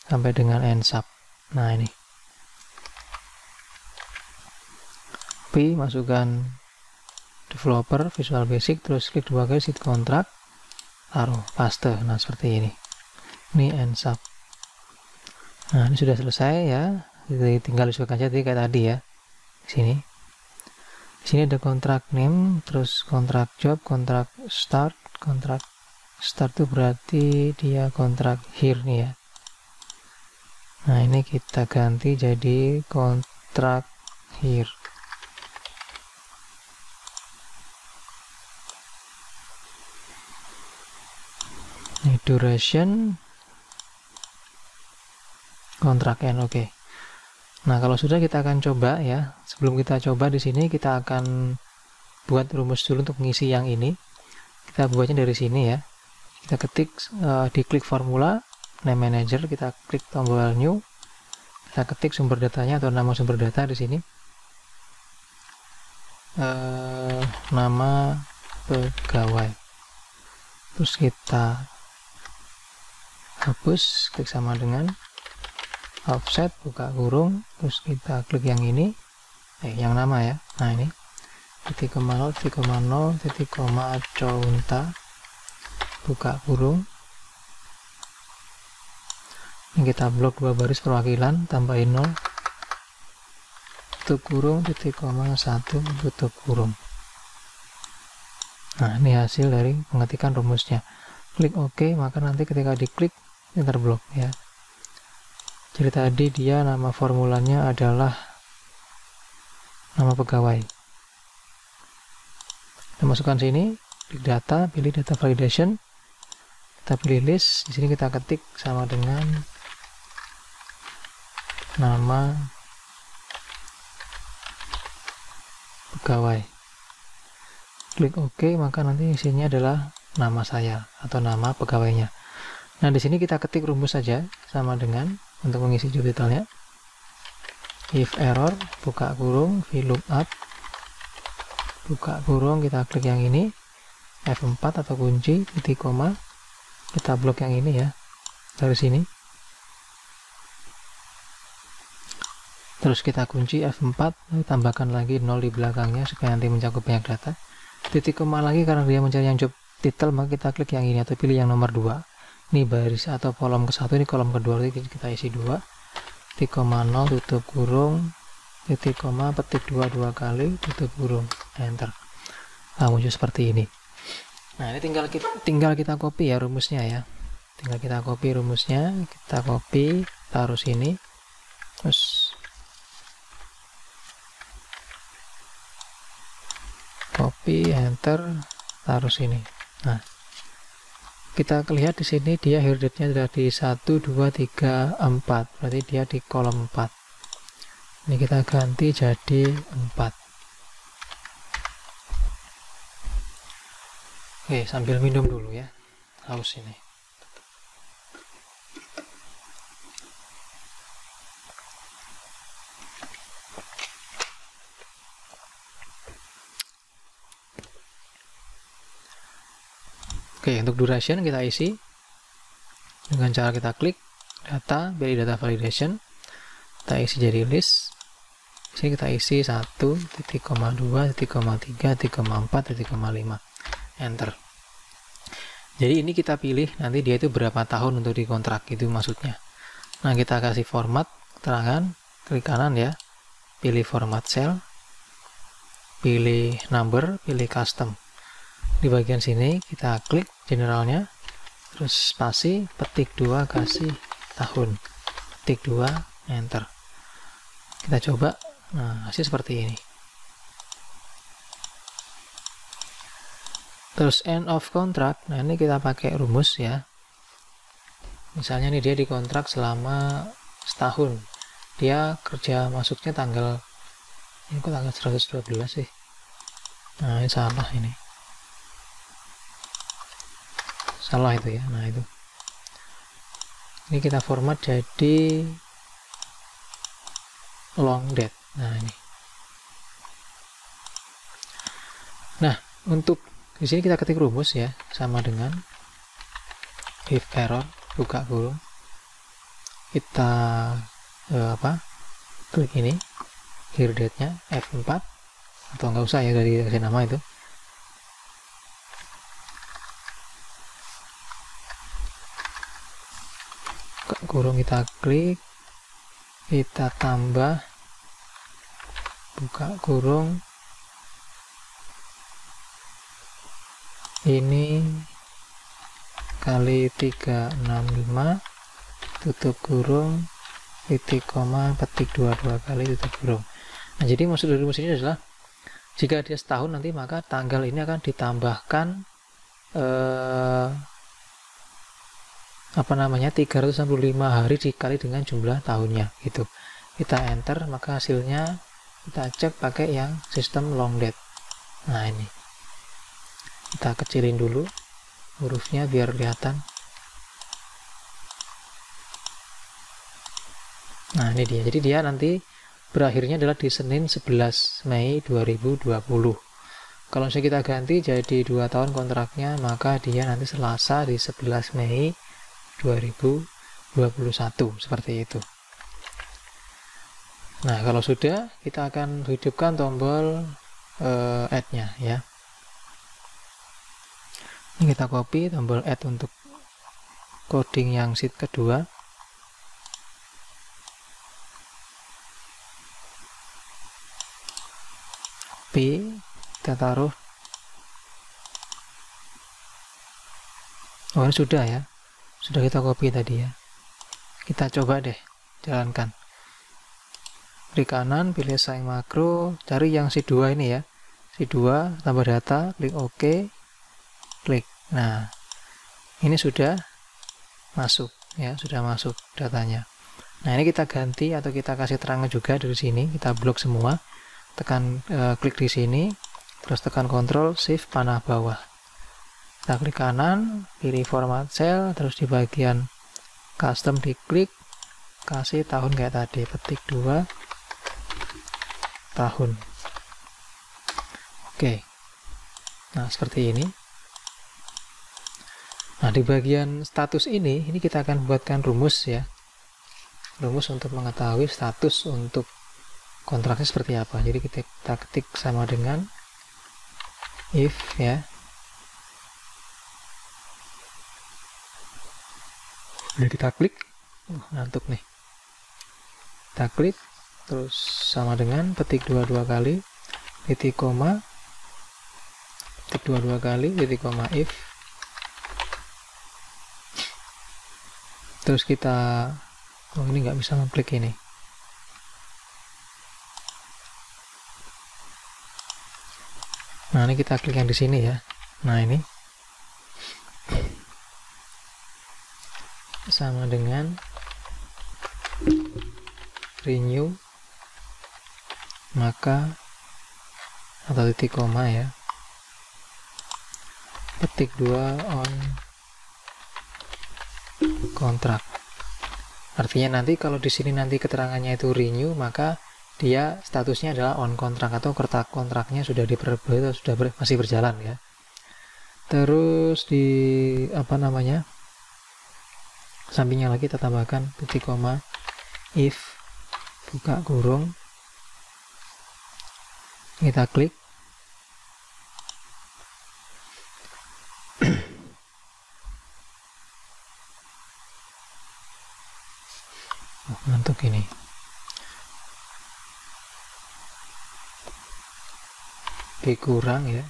Speaker 1: sampai dengan end sub. Nah ini copy, masukkan developer Visual Basic, terus klik 2 kali sheet contract, taruh paste. Nah seperti ini. Ini end sub. Nah ini sudah selesai ya. Jadi tinggal disesuaikan aja kayak tadi ya. Di sini. Di sini ada contract name, terus contract job, contract start. Contract start itu berarti dia contract here nih ya. Nah ini kita ganti jadi contract here. Ini duration, contract end. Oke. Nah, kalau sudah kita akan coba ya. Sebelum kita coba di sini kita akan buat rumus dulu untuk mengisi yang ini. Kita buatnya dari sini ya. Kita ketik diklik formula name manager, kita klik tombol new. Kita ketik sumber datanya atau nama sumber data di sini. Nama pegawai. Terus kita hapus, klik sama dengan offset, buka kurung, terus kita klik yang ini, yang nama ya. Nah ini titik koma 0, titik koma 0, titik koma counta, buka kurung. Ini kita blok 2 baris perwakilan, tambahin 0, tutup kurung, titik koma 1, tutup kurung. Nah ini hasil dari pengetikan rumusnya. Klik OK, maka nanti ketika diklik ini terblok ya. Jadi tadi dia nama formulanya adalah nama pegawai. Kita masukkan sini, klik data, pilih data validation, kita pilih list. Di sini kita ketik sama dengan nama pegawai. Klik OK, maka nanti isinya adalah nama saya atau nama pegawainya. Nah di sini kita ketik rumus saja sama dengan untuk mengisi job detailnya. If error, buka kurung, VLOOKUP, buka kurung, kita klik yang ini, F4 atau kunci, titik koma, kita blok yang ini ya, dari sini. Terus kita kunci F4, lalu tambahkan lagi 0 di belakangnya supaya nanti mencakup banyak data. Titik koma lagi karena dia mencari yang job title, maka kita klik yang ini atau pilih yang nomor 2. Ini baris atau kolom ke-1, ini kolom kedua, jadi kita isi 2, titik koma 0, tutup kurung, titik koma, petik 2 kali, tutup kurung, enter. Nah, muncul seperti ini. Nah, ini tinggal kita copy ya rumusnya ya. Tinggal kita copy rumusnya, kita copy, taruh sini, terus copy, enter, taruh sini. Nah, kita lihat di sini dia here date-nya sudah di 1, 2, 3, 4. Berarti dia di kolom 4. Ini kita ganti jadi 4. Oke, sambil minum dulu ya. Haus ini. Oke, untuk duration kita isi dengan cara kita klik data, pilih data validation, kita isi jadi list. Di sini kita isi 1, titik koma 2, titik koma 3, titik koma 4, titik koma 5, enter. Jadi ini kita pilih nanti dia itu berapa tahun untuk dikontrak, itu maksudnya. Nah kita kasih format keterangan, klik kanan ya, pilih format cell, pilih number, pilih custom. Di bagian sini kita klik generalnya, terus spasi, petik 2, kasih tahun, petik 2, enter. Kita coba, nah hasil seperti ini. Terus end of contract, nah ini kita pakai rumus ya. Misalnya nih dia dikontrak selama setahun, dia kerja masuknya tanggal, ini kok tanggal 112 sih. Nah ini salah ini. Salah itu ya, nah itu. Ini kita format jadi long date. Nah ini. Untuk di sini kita ketik rumus ya, sama dengan if error buka kurung, kita klik ini clear date-nya F4, atau nggak usah ya dari kasih nama itu. Buka kurung kita klik, kita tambah buka kurung ini kali 365 tutup kurung titik koma petik 22 kali tutup kurung. Nah, jadi maksud dari rumus ini adalah jika dia setahun nanti maka tanggal ini akan ditambahkan 365 hari dikali dengan jumlah tahunnya gitu. Kita enter, maka hasilnya kita cek pakai yang sistem long date. Nah, ini kita kecilin dulu hurufnya biar kelihatan. Nah, ini dia. Jadi dia nanti berakhirnya adalah di Senin 11 Mei 2020. Kalau misalnya kita ganti jadi 2 tahun kontraknya, maka dia nanti Selasa di 11 Mei 2021, seperti itu. Nah, kalau sudah, kita akan hidupkan tombol add-nya ya. Ini kita copy tombol add untuk coding yang sheet kedua. Copy, kita taruh. Oh, ini sudah ya. Sudah kita copy tadi ya. Kita coba deh jalankan. Klik kanan, pilih assign makro, cari yang sheet 2 ini ya. Sheet 2, tambah data, klik OK, klik. Nah, ini sudah masuk ya, sudah masuk datanya. Nah, ini kita ganti atau kita kasih terangan juga dari sini, kita blok semua. Tekan klik di sini, terus tekan Ctrl Shift panah bawah. Kita klik kanan, pilih format cell, terus di bagian custom diklik, kasih tahun kayak tadi, petik 2 tahun. Oke. Nah, seperti ini. Nah, di bagian status ini kita akan buatkan rumus ya. Rumus untuk mengetahui status untuk kontraknya seperti apa. Jadi kita ketik sama dengan if ya. Udah kita klik. Ngantuk nih. Kita klik, terus sama dengan petik 22 kali, titik koma, petik 22 kali, titik koma if. Terus kita, oh ini nggak bisa mengklik ini. Nah, ini kita klik yang di sini ya. Nah, ini sama dengan renew, maka atau titik koma ya, petik 2 on kontrak. Artinya nanti kalau di sini nanti keterangannya itu renew, maka dia statusnya adalah on kontrak atau kontraknya sudah diperbolehkan, sudah masih berjalan ya. Terus di sampingnya lagi kita tambahkan titik koma if buka kurung, kita klik. Ngantuk ini. Kurang ya.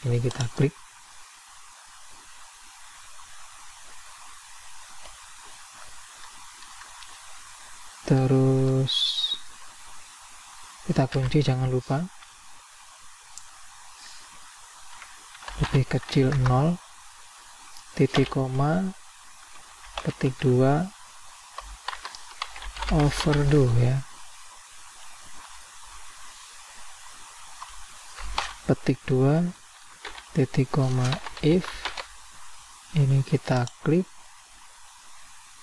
Speaker 1: Ini kita klik. Terus kita kunci, jangan lupa. Lebih kecil 0, titik koma, petik 2, overdo ya. Petik 2, titik koma if, ini kita klik,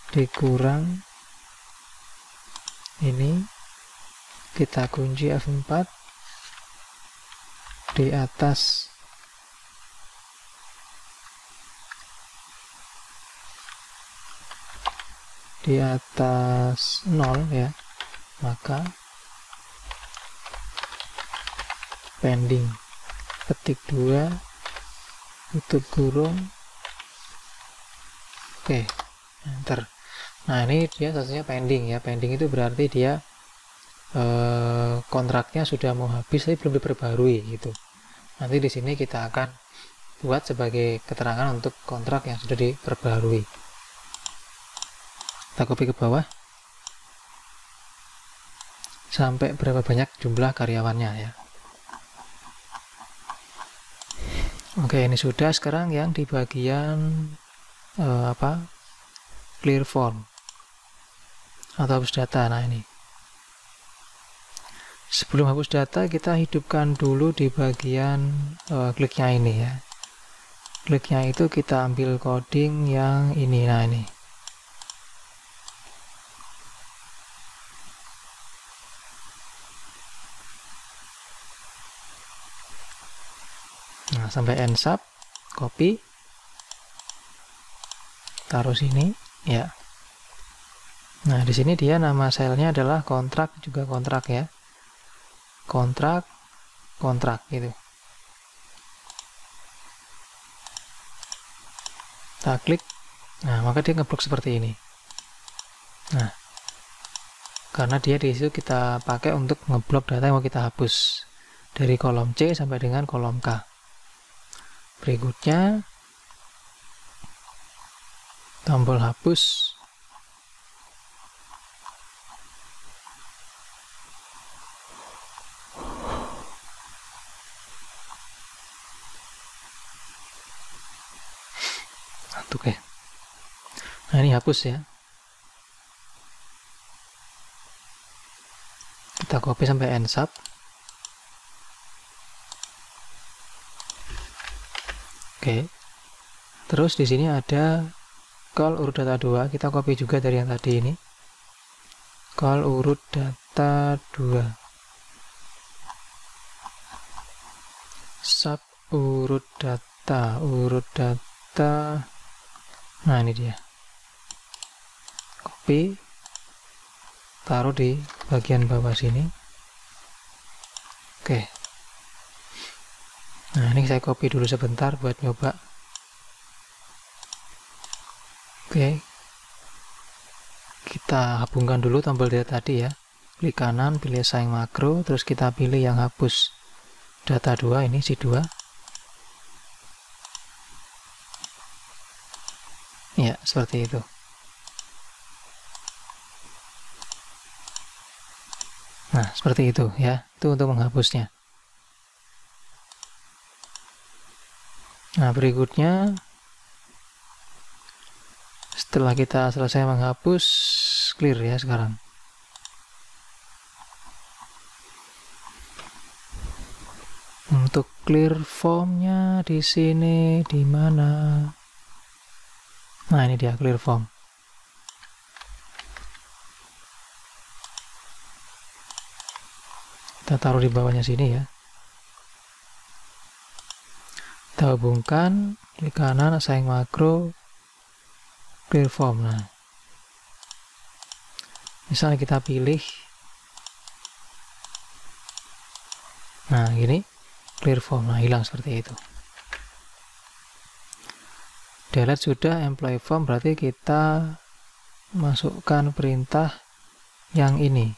Speaker 1: dikurang, ini kita kunci F4, di atas di atas 0 ya, maka pending ketik 2 tutup kurung, oke, enter. Nah, ini dia statusnya pending ya. Pending itu berarti dia kontraknya sudah mau habis tapi belum diperbarui gitu. Nanti di sini kita akan buat sebagai keterangan untuk kontrak yang sudah diperbarui. Kita copy ke bawah sampai berapa banyak jumlah karyawannya ya. Oke, ini sudah. Sekarang yang di bagian clear form atau hapus data. Nah, ini sebelum hapus data kita hidupkan dulu di bagian kliknya ini ya. Kliknya itu kita ambil coding yang ini. Nah, ini sampai end sub, copy, taruh sini ya. Nah, di sini dia nama filenya adalah kontrak, juga kontrak ya, kontrak gitu. Kita klik, nah maka dia ngeblok seperti ini. Nah, karena dia di situ kita pakai untuk ngeblok data yang mau kita hapus dari kolom C sampai dengan kolom K. Berikutnya tombol hapus, oke. Nah, ini hapus ya. Kita copy sampai end sub. Oke. Terus di sini ada call urut data 2, kita copy juga dari yang tadi ini. Call urut data 2. Sub urut data, Nah, ini dia. Copy, taruh di bagian bawah sini. Oke. Nah, ini saya copy dulu sebentar buat nyoba. Oke. Kita hubungkan dulu tombol data tadi ya. Klik kanan, pilih assign makro, terus kita pilih yang hapus data 2, ini si 2. Ya, seperti itu. Nah, seperti itu ya. Itu untuk menghapusnya. Nah, berikutnya setelah kita selesai menghapus, clear ya sekarang. Untuk clear formnya di sini di mana? Nah, ini dia clear form. Kita taruh di bawahnya sini ya. Kita hubungkan, klik kanan, assign makro, clear form. Nah, misalnya kita pilih, nah gini, clear form. Nah, hilang seperti itu. Delete sudah, employee form berarti kita masukkan perintah yang ini.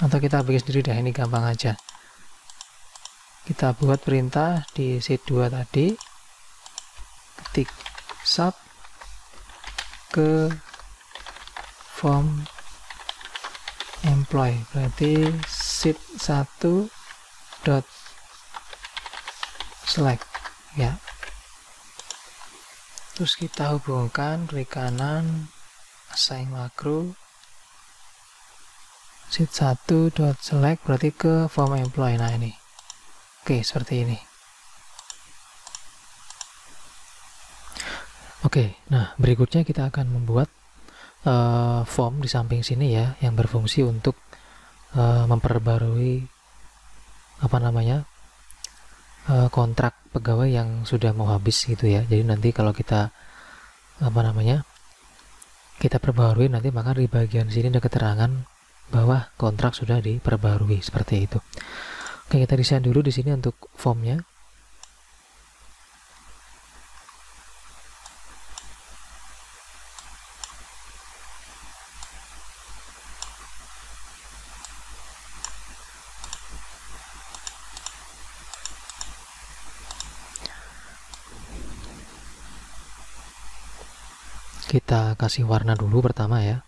Speaker 1: Atau kita bikin sendiri dah, ini gampang aja. Kita buat perintah di sheet 2 tadi, ketik sub ke form employee, berarti sheet 1 dot select ya. Terus kita hubungkan, klik kanan, assign makro, sheet 1 dot select berarti ke form employee. Nah, ini. Oke, seperti ini. Oke, nah berikutnya kita akan membuat form di samping sini ya, yang berfungsi untuk memperbarui apa namanya, kontrak pegawai yang sudah mau habis gitu ya. Jadi nanti kalau kita apa namanya, kita perbaharui, nanti maka di bagian sini ada keterangan bahwa kontrak sudah diperbarui seperti itu. Oke, kita desain dulu di sini untuk formnya. Kita kasih warna dulu pertama ya.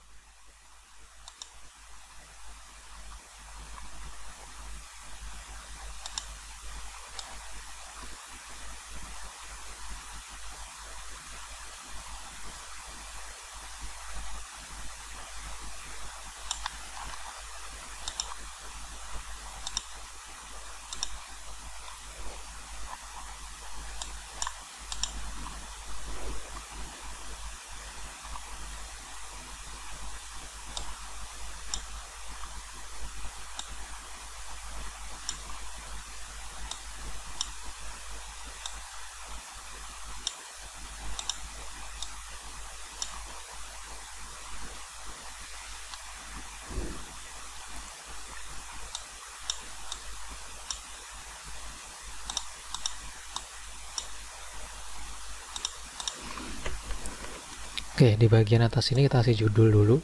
Speaker 1: Oke, di bagian atas ini kita kasih judul dulu.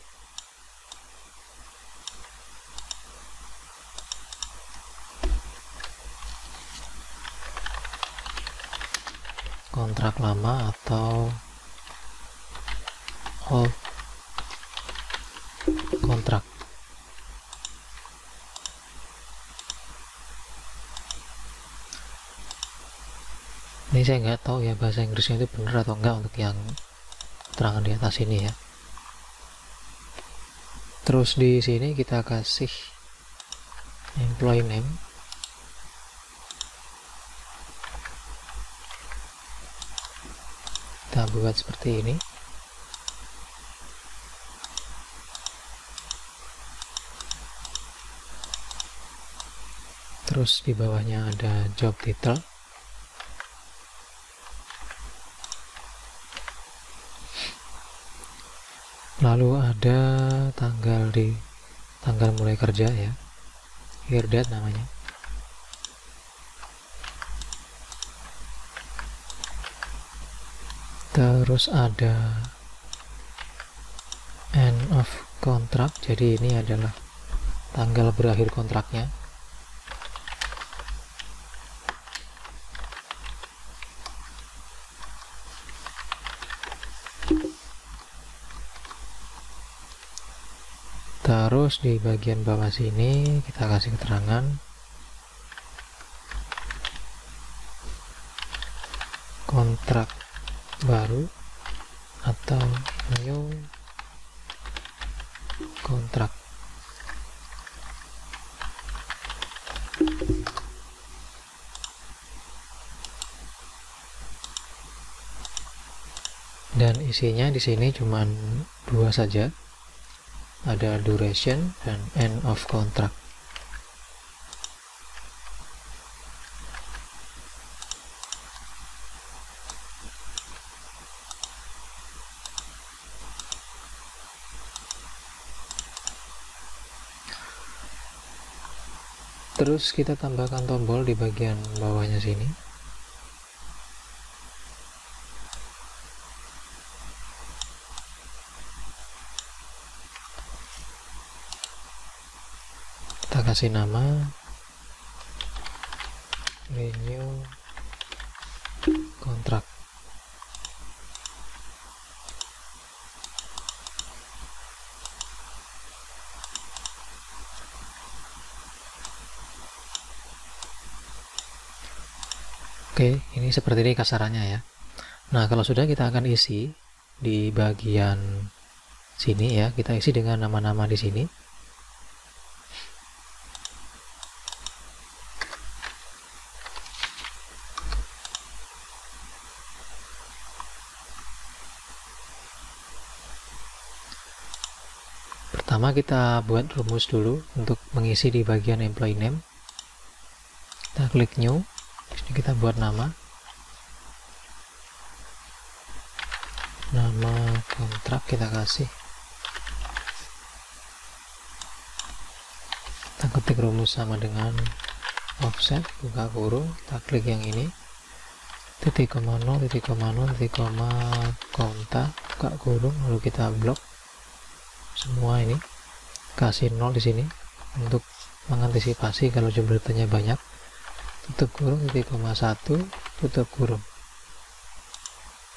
Speaker 1: Kontrak lama atau old kontrak. Ini saya nggak tahu ya bahasa Inggrisnya itu benar atau enggak untuk yang keterangan di atas ini ya. Terus di sini kita kasih employee name. Kita buat seperti ini. Terus di bawahnya ada job title. Lalu ada tanggal mulai kerja ya, here date namanya. Terus ada end of contract, jadi ini adalah tanggal berakhir kontraknya. Terus di bagian bawah sini kita kasih keterangan kontrak baru atau new kontrak. Dan isinya di sini cuma dua saja. Ada duration dan end of contract. Terus kita tambahkan tombol di bagian bawahnya sini. Kita kasih nama renew kontrak. Oke, ini seperti ini kasarannya ya. Nah, kalau sudah, kita akan isi di bagian sini ya. Kita isi dengan nama-nama di sini. Pertama kita buat rumus dulu untuk mengisi di bagian employee name. Kita klik new. Di sini kita buat nama kontrak, kita kasih, kita ketik rumus sama dengan offset buka kurung, kita klik yang ini titik koma 0 titik koma 0 titik koma kontak buka kurung, lalu kita blok semua ini, kasih 0 di sini untuk mengantisipasi kalau jumlahnya banyak, tutup kurung titik koma 1 tutup kurung.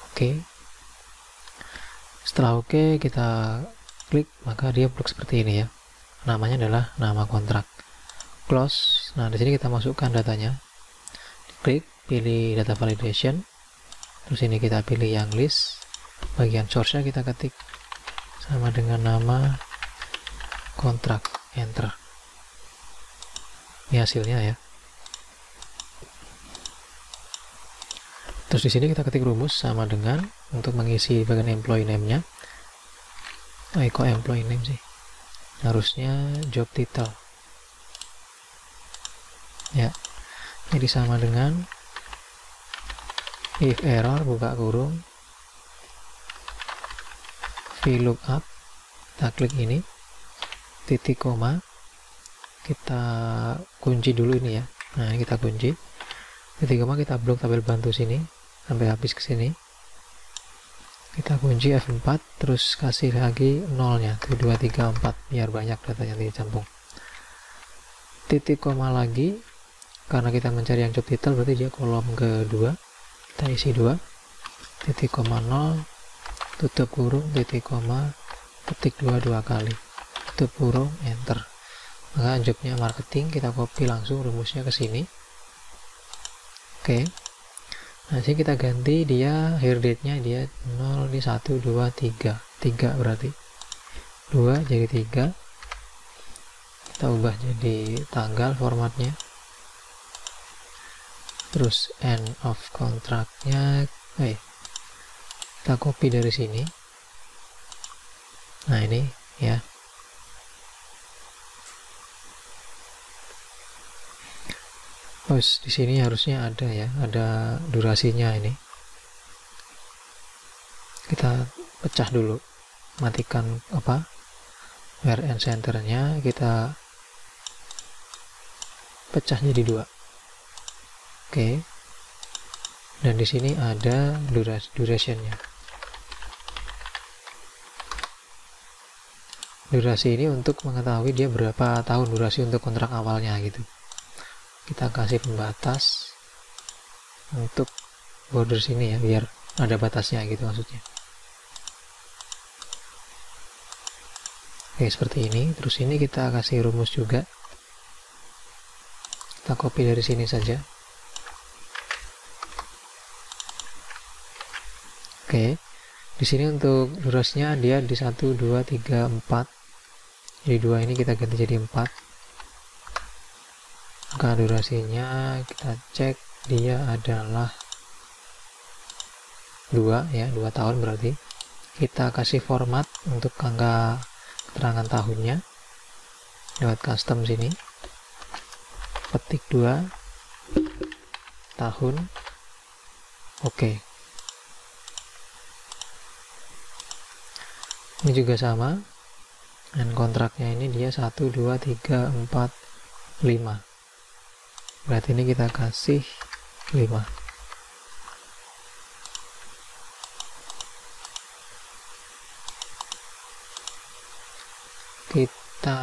Speaker 1: Oke. Setelah oke, kita klik, maka dia blok seperti ini ya. Namanya adalah nama kontrak. Close. Nah, di sini kita masukkan datanya. Klik, pilih data validation. Terus ini kita pilih yang list. Bagian source-nya kita ketik sama dengan nama kontrak. Enter. Ini hasilnya ya. Terus di sini kita ketik rumus sama dengan untuk mengisi bagian employee name-nya. Kok employee name sih? Harusnya job title. Ya. Jadi sama dengan if error buka kurung VLOOKUP, kita klik ini titik koma, kita kunci dulu ini ya. Nah, ini kita kunci. Titik koma kita blok tabel bantu sini sampai habis ke sini. Kita kunci F4 terus kasih lagi 0-nya 1 2 3 4 biar banyak datanya dicampur. Titik koma lagi karena kita mencari yang job title, berarti dia kolom kedua, kita isi 2 titik koma 0 tutup kurung titik koma ketik 2 kali tutup kurung enter. Maka jobnya marketing, kita copy langsung rumusnya ke sini. Oke. Nah, sini kita ganti dia hair date-nya dia 0 di 1 2 3. 3 berarti. 2 jadi 3. Kita ubah jadi tanggal formatnya. Terus end of contract-nya kita copy dari sini. Nah, ini ya. Terus di sini harusnya ada ya, ada durasinya ini. Kita pecah dulu, matikan where and center-nya, kita pecah jadi 2. Oke. Dan di sini ada duration-nya. Durasi ini untuk mengetahui dia berapa tahun durasi untuk kontrak awalnya gitu. Kita kasih pembatas untuk border sini ya, biar ada batasnya gitu maksudnya. Oke, seperti ini. Terus ini kita kasih rumus juga. Kita copy dari sini saja. Oke. Di sini untuk durasinya dia di 1 2 3 4. Jadi 2 ini kita ganti jadi 4. Maka durasinya kita cek dia adalah 2 ya, 2 tahun berarti. Kita kasih format untuk angka keterangan tahunnya lewat custom sini, petik 2 tahun. Oke. Ini juga sama, dan kontraknya ini dia 1 2 3 4 5. Berarti ini kita kasih 5. Kita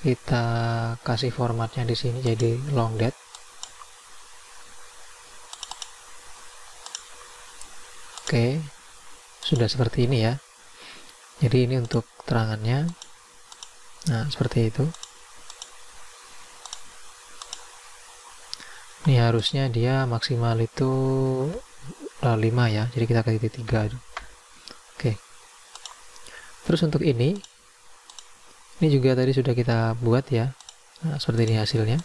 Speaker 1: kita kasih formatnya di sini jadi long date. Oke, sudah seperti ini ya. Jadi ini untuk keterangannya. Nah, seperti itu. Ini harusnya dia maksimal itu 5 ya. Jadi kita kasih 3. Oke. Terus untuk ini juga tadi sudah kita buat ya. Nah, seperti ini hasilnya.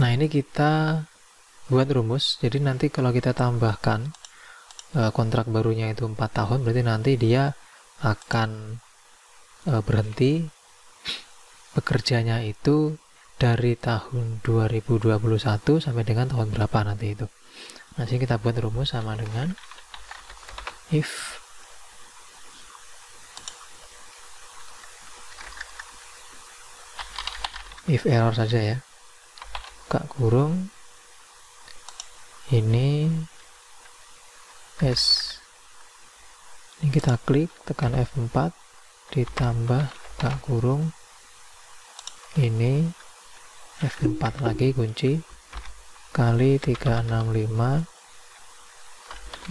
Speaker 1: Nah, ini kita buat rumus. Jadi nanti kalau kita tambahkan kontrak barunya itu 4 tahun, berarti nanti dia akan berhenti bekerjanya itu dari tahun 2021 sampai dengan tahun berapa nanti itu. Nah, sini kita buat rumus sama dengan if error saja ya, buka kurung, ini S, ini kita klik, tekan F4, ditambah buka kurung, ini F4 lagi, kunci, kali 365,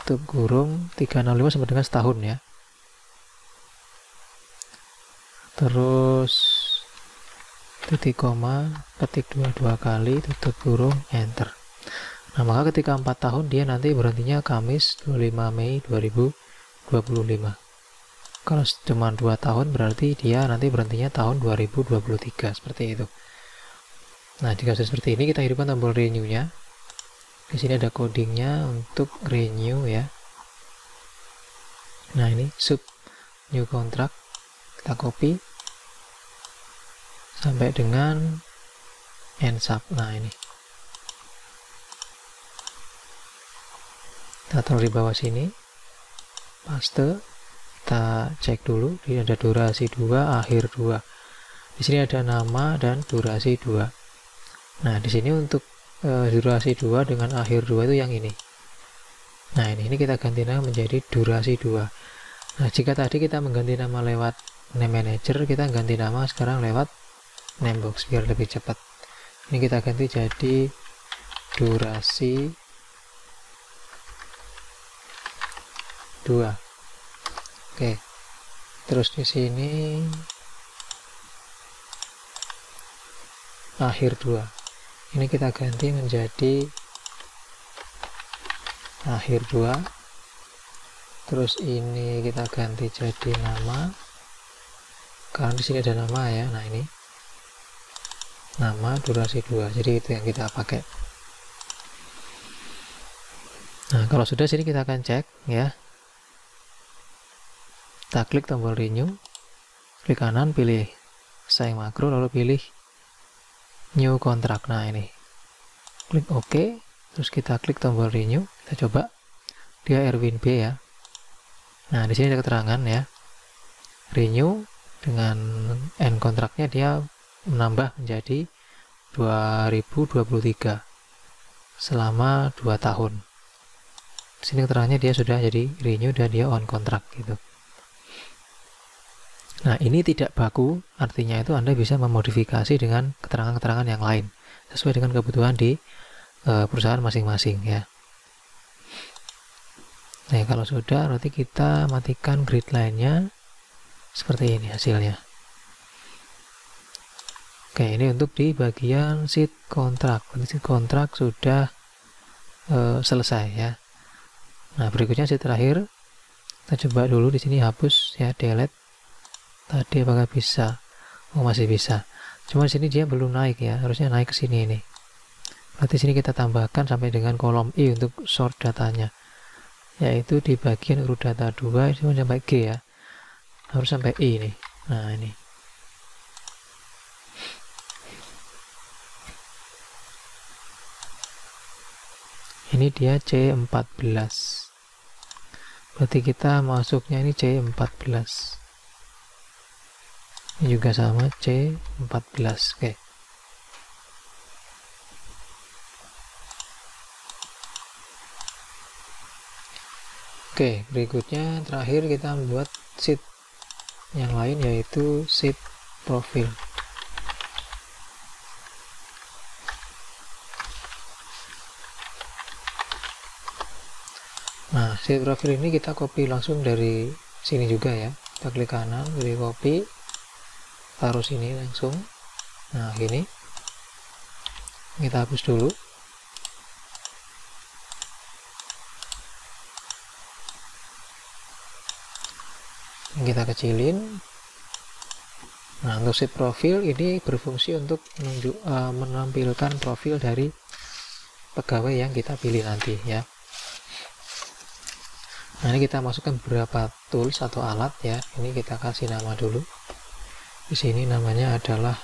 Speaker 1: tutup kurung, 365 sama dengan setahun ya. Terus titik koma, ketik 22 kali, tutup kurung, enter. Nah, maka ketika 4 tahun dia nanti berhentinya Kamis 25 Mei 2025. Kalau cuma 2 tahun berarti dia nanti berhentinya tahun 2023, seperti itu. Nah, jika sudah seperti ini kita hidupkan tombol renew-nya. Di sini ada codingnya untuk renew ya. Nah, ini sub new contract, kita copy sampai dengan end sub. Nah, ini kita taruh di bawah sini, paste, kita cek dulu, ini ada durasi 2, akhir 2. Di sini ada nama dan durasi 2. Nah, di sini untuk durasi 2 dengan akhir 2 itu yang ini. Nah, ini kita ganti nama menjadi durasi 2. Nah, jika tadi kita mengganti nama lewat name manager, kita ganti nama sekarang lewat name box biar lebih cepat. Ini kita ganti jadi durasi 2. Oke. Terus di sini akhir 2. Ini kita ganti menjadi akhir 2. Terus ini kita ganti jadi nama. Karena di sini ada nama ya. Nah, ini nama durasi 2. Jadi itu yang kita pakai. Nah, kalau sudah sini kita akan cek ya. Kita klik tombol renew, klik kanan, pilih sayang makro, lalu pilih new contract. Nah, ini klik OK, terus kita klik tombol renew, kita coba, dia Erwin B ya. Nah, di sini ada keterangan ya, renew dengan end kontraknya dia menambah menjadi 2023 selama 2 tahun. Di sini keterangannya dia sudah jadi renew dan dia on kontrak gitu. Nah, ini tidak baku, artinya itu Anda bisa memodifikasi dengan keterangan-keterangan yang lain sesuai dengan kebutuhan di perusahaan masing-masing ya. Nah, kalau sudah berarti kita matikan grid line-nya. Seperti ini hasilnya. Oke, ini untuk di bagian sheet kontrak. Sheet kontrak sudah selesai ya. Nah, berikutnya sheet terakhir. Kita coba dulu di sini hapus ya, delete. Tadi apakah bisa? Oh, masih bisa. Cuma di sini dia belum naik ya, harusnya naik ke sini ini. Berarti sini kita tambahkan sampai dengan kolom I untuk sort datanya. Yaitu di bagian urut data 2 itu sampai G ya. Harus sampai I nih. Nah, ini. Ini dia C14. Berarti kita masuknya ini C14. Ini juga sama C14. Oke. Oke, berikutnya terakhir kita membuat sheet yang lain yaitu sheet profil. Nah, sheet profil ini kita copy langsung dari sini juga ya. Kita klik kanan, pilih copy, taruh sini langsung. Nah, gini. Kita hapus dulu. Kita kecilin. Nah, untuk sheet profil ini berfungsi untuk menampilkan profil dari pegawai yang kita pilih nanti ya. Nah, ini kita masukkan beberapa tools atau alat ya. Ini kita kasih nama dulu. Di sini namanya adalah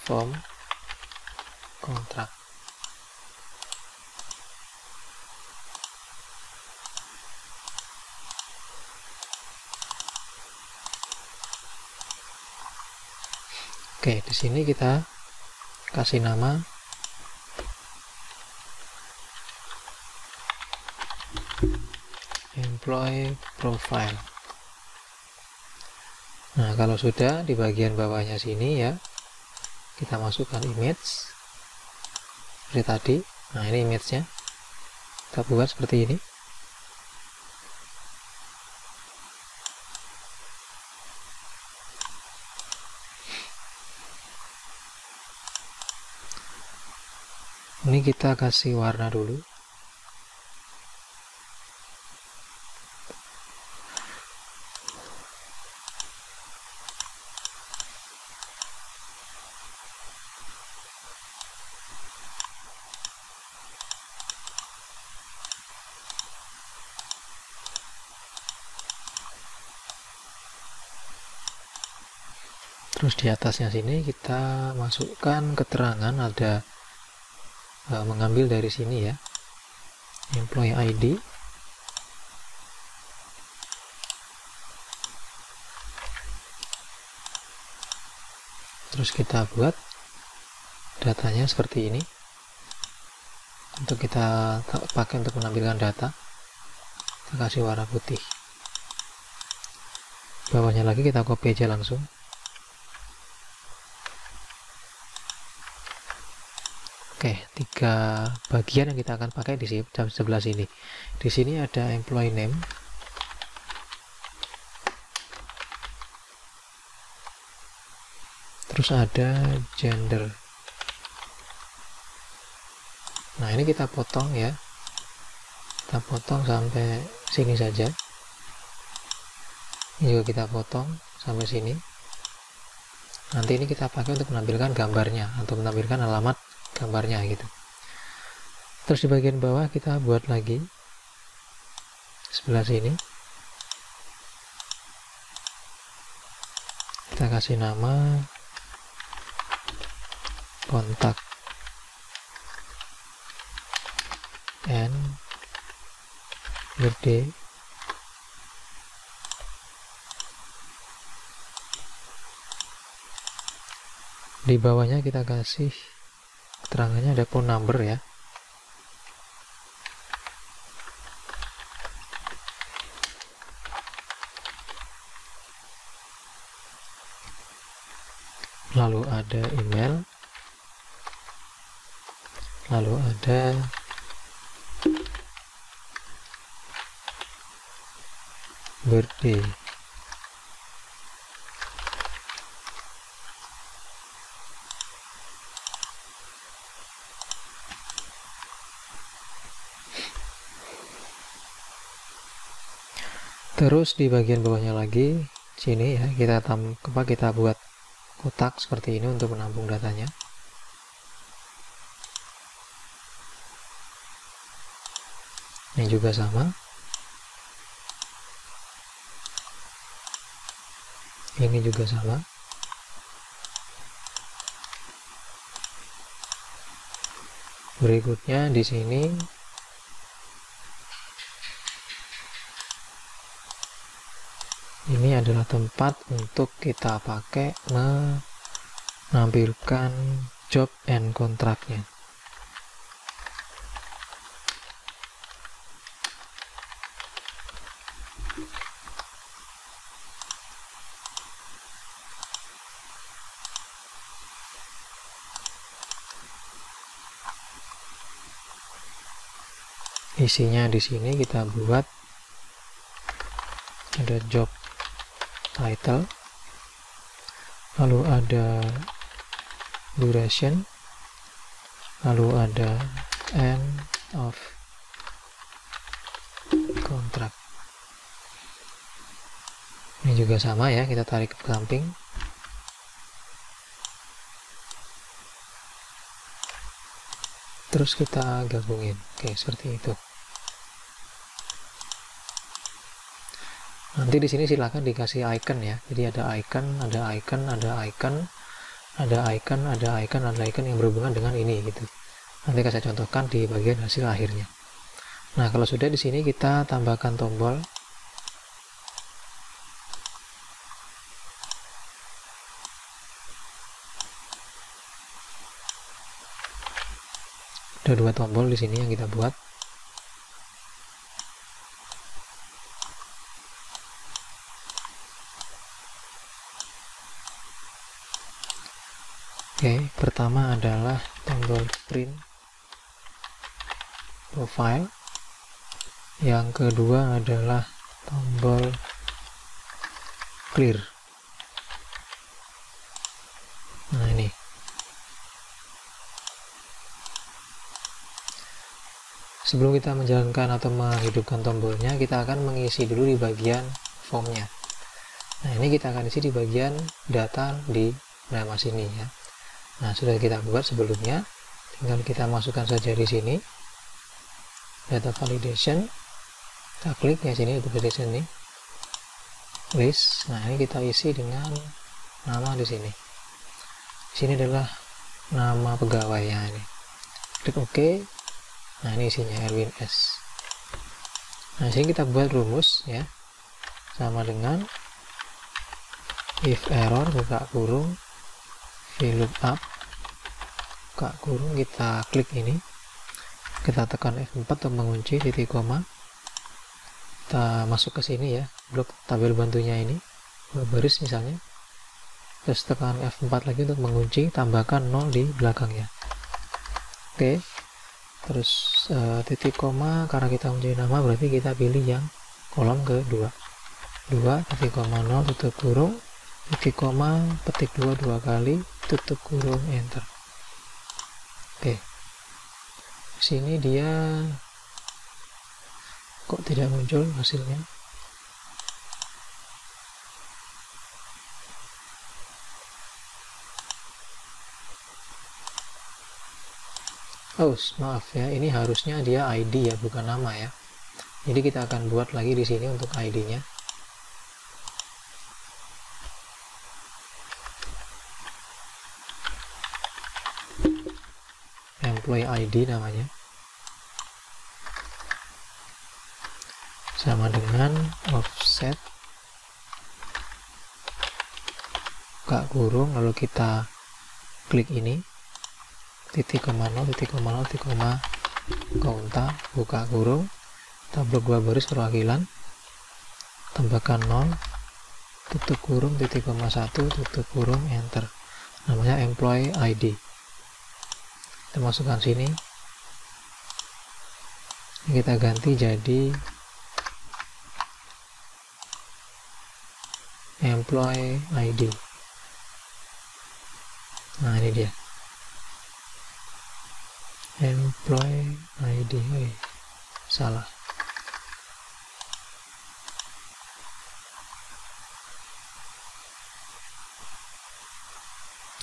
Speaker 1: form kontrak. Oke, di sini kita kasih nama employee profile. Nah, kalau sudah di bagian bawahnya sini ya, kita masukkan image seperti tadi. Nah, ini image-nya. Kita buat seperti ini. Ini kita kasih warna dulu. Terus di atasnya sini kita masukkan keterangan, ada mengambil dari sini ya, employee ID, terus kita buat datanya seperti ini. Untuk kita pakai untuk menampilkan data, kita kasih warna putih. Bawahnya lagi kita copy aja langsung. Oke, 3 bagian yang kita akan pakai di sebelah sini. Di sini ada employee name, terus ada gender. Nah, ini kita potong ya, kita potong sampai sini saja. Ini juga kita potong sampai sini. Nanti ini kita pakai untuk menampilkan gambarnya atau menampilkan alamat gambarnya gitu. Terus di bagian bawah kita buat lagi sebelah sini, kita kasih nama kontak and birthday. Di bawahnya kita kasih keterangannya ada phone number ya. Lalu ada email, lalu ada birthday. Terus di bagian bawahnya lagi sini ya, kita buat kotak seperti ini untuk menampung datanya. Ini juga sama. Ini juga sama. Berikutnya di sini ini adalah tempat untuk kita pakai menampilkan job and kontraknya. Isinya di sini kita buat ada job title, lalu ada duration, lalu ada end of contract. Ini juga sama ya, kita tarik ke samping. Terus kita gabungin. Oke, seperti itu. Nanti di sini silakan dikasih icon ya. Jadi ada icon, ada icon, ada icon, ada icon, ada icon, ada icon yang berhubungan dengan ini gitu. Nanti akan saya contohkan di bagian hasil akhirnya. Nah, kalau sudah di sini kita tambahkan tombol. Ada 2 tombol di sini yang kita buat. Oke, pertama adalah tombol print profile. Yang kedua adalah tombol clear. Nah, ini. Sebelum kita menjalankan atau menghidupkan tombolnya, kita akan mengisi dulu di bagian formnya. Nah, ini kita akan isi di bagian data di nama sini ya. Nah, sudah kita buat sebelumnya, tinggal kita masukkan saja di sini. Data validation. Kita klik ya sini, data validation ini. List. Nah, ini kita isi dengan nama di sini. Di sini adalah nama pegawainya ini. Klik OK. Nah, ini isinya Erwin S. Nah, sini kita buat rumus ya, sama dengan if error buka kurung VLOOKUP buka kurung, kita klik ini, kita tekan F4 untuk mengunci titik koma, kita masuk ke sini ya, blok tabel bantunya ini 2 baris misalnya, terus tekan F4 lagi untuk mengunci, tambahkan 0 di belakangnya. Oke. Terus titik koma, karena kita mencari nama berarti kita pilih yang kolom kedua. 2 titik koma 0 tutup kurung titik koma petik 2 kali tutup kurung enter. Oke. Sini dia kok tidak muncul hasilnya. Oh, maaf ya, ini harusnya dia ID ya, bukan nama ya. Jadi kita akan buat lagi di sini untuk ID-nya. Employee ID namanya. Sama dengan offset buka kurung, lalu kita klik ini. Titik koma 0, titik koma 0, titik koma konta, buka kurung, kita blok 2 baris perwakilan, tambahkan 0, tutup kurung, titik koma 1, tutup kurung, enter. Namanya employee ID. Kita masukkan sini. Kita ganti jadi employee ID. Nah, ini dia. Employee ID. Salah.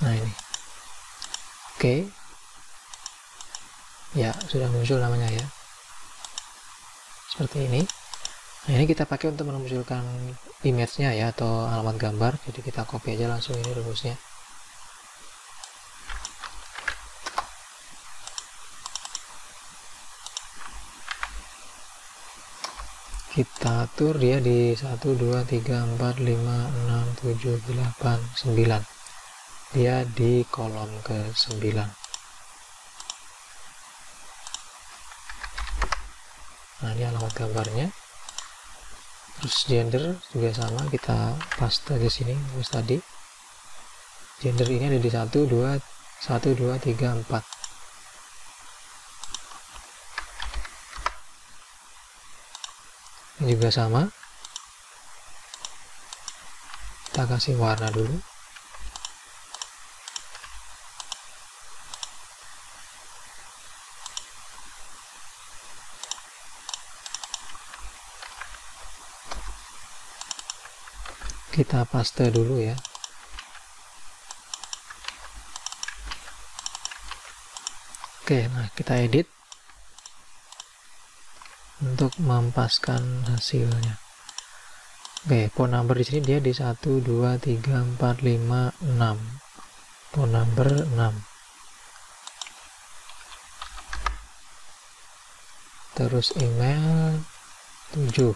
Speaker 1: Nah, ini. Oke. Ya, sudah muncul namanya ya. Seperti ini. Nah, ini kita pakai untuk memunculkan image-nya ya, atau alamat gambar. Jadi kita copy aja langsung ini rumusnya. Kita atur dia di 1, 2, 3, 4, 5, 6, 7, 8, 9. Dia di kolom ke-9. Nah, ini alamat gambarnya. Terus gender juga sama, kita paste di sini rumus tadi. Gender ini ada di 1, 2, 3, 4. Ini juga sama, kita kasih warna dulu. kita paste dulu ya. Oke, nah kita edit untuk mempaskan hasilnya. Oke, phone number di sini dia di 1 2 3 4 5 6. Phone number 6. Terus email 7.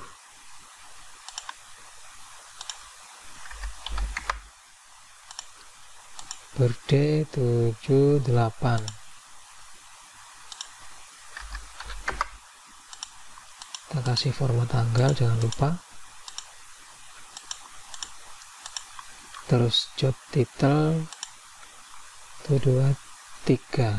Speaker 1: Birthday 78. Kita kasih format tanggal, jangan lupa. Terus job title 1 2 3.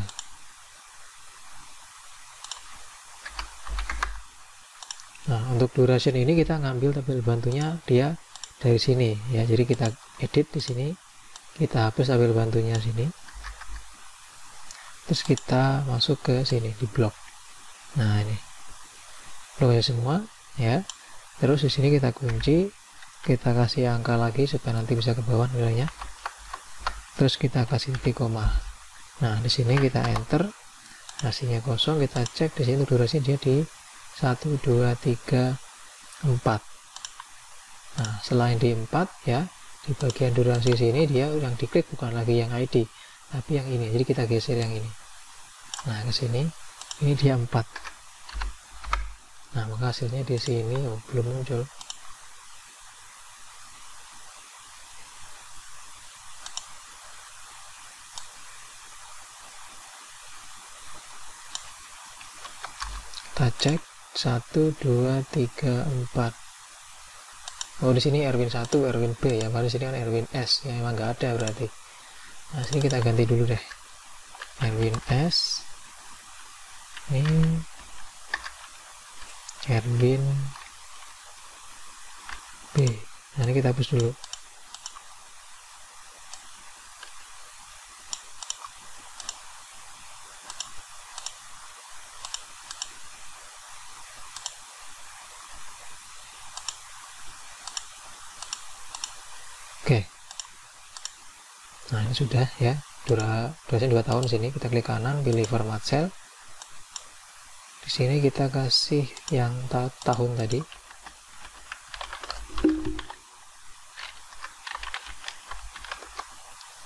Speaker 1: Nah, untuk duration ini kita ngambil tabel bantunya dia dari sini ya. Jadi kita edit di sini, kita hapus tabel bantunya sini. Terus kita masuk ke sini di blok. Nah, ini bloknya semua ya. Terus di sini kita kunci, kita kasih angka lagi supaya nanti bisa ke bawah nilainya. Terus kita kasih titik koma. Nah, di sini kita enter, hasilnya kosong, kita cek di sini durasi dia di 1 2 3 4. Nah, selain di 4 ya, di bagian durasi sini dia yang diklik bukan lagi yang ID, tapi yang ini. Jadi kita geser yang ini. Nah, ke sini ini dia 4. Nah, maka hasilnya di sini belum muncul. Kita cek 1 2 3 4. Oh, di sini Erwin 1, Erwin B ya. Baru di sini kan Erwin S ya, memang nggak ada berarti. Nah, sini kita ganti dulu deh. Erwin S. Ini Erwin B. Nah, ini kita hapus dulu. Oke. Nah, ini sudah ya. Durasi 2 tahun sini. Kita klik kanan, pilih format cell. Di sini kita kasih yang tahun tadi.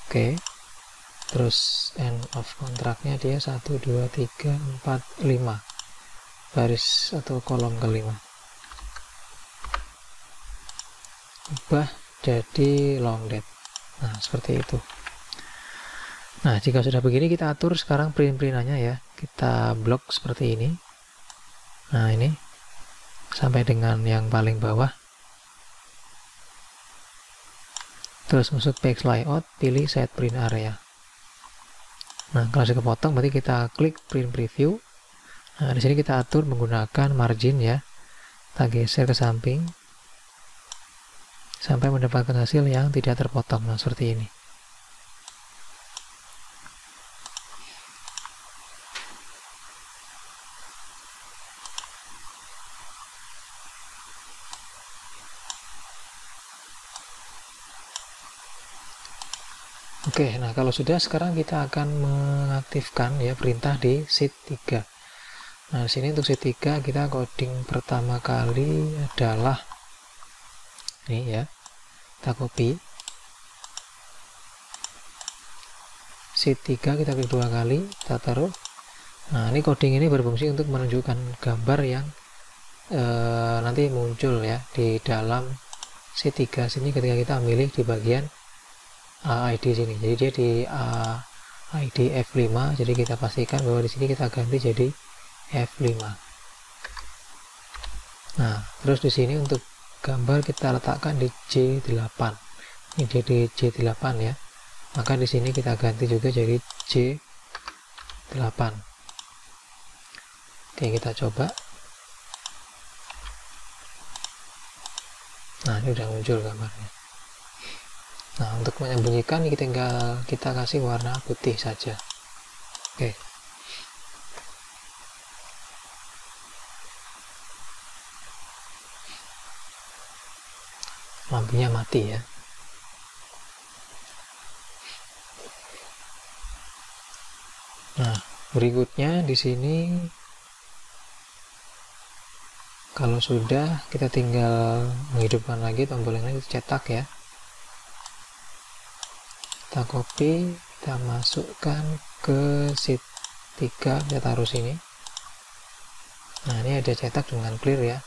Speaker 1: Oke. Terus end of kontraknya dia 1 2 3 4 5. Baris atau kolom kelima. Ubah jadi long date. Nah, seperti itu. Nah, jika sudah begini kita atur sekarang print-printannya ya. Kita blok seperti ini. Nah, ini sampai dengan yang paling bawah. Terus masuk page layout, pilih set print area. Nah, kalau sudah kepotong berarti kita klik print preview. Nah, di sini kita atur menggunakan margin ya. Kita geser ke samping sampai mendapatkan hasil yang tidak terpotong. Nah, seperti ini. Oke, nah kalau sudah, sekarang kita akan mengaktifkan ya perintah di sheet 3. Nah, di sini untuk sheet 3 kita coding pertama kali adalah ini ya. Kita copy. Sheet 3 kita klik 2 kali, kita taruh. Nah, ini coding ini berfungsi untuk menunjukkan gambar yang nanti muncul ya di dalam sheet 3 sini ketika kita milih di bagian ID sini. Jadi dia di ID F5, jadi kita pastikan bahwa di sini kita ganti jadi F5. Nah, terus di sini untuk gambar kita letakkan di J8. Ini dia di J8 ya. Maka di sini kita ganti juga jadi J8. Oke, kita coba. Nah, ini udah muncul gambarnya. Nah, untuk menyembunyikan ini tinggal kita kasih warna putih saja. Oke. lampunya mati ya. Nah, berikutnya di sini kalau sudah, kita tinggal menghidupkan lagi tombol yang lain, cetak ya. Kita copy, kita masukkan ke sheet 3, kita taruh sini. Nah, ini ada cetak dengan clear ya.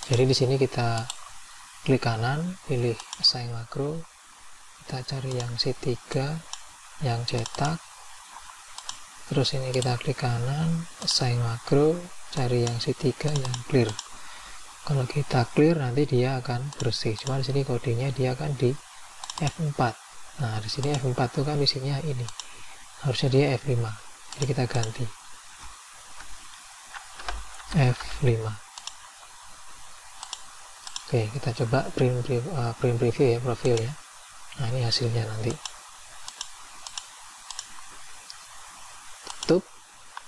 Speaker 1: Jadi di sini kita klik kanan, pilih assign makro, kita cari yang sheet 3 yang cetak, terus ini kita klik kanan, assign makro, cari yang sheet 3 yang clear. Kalau kita clear nanti dia akan bersih, cuma di sini kodenya dia akan di F4. Nah, di sini F4 itu kan isinya ini, harusnya dia F5, jadi kita ganti F5. Oke, kita coba print preview ya, profilnya. Nah, ini hasilnya nanti. Tutup,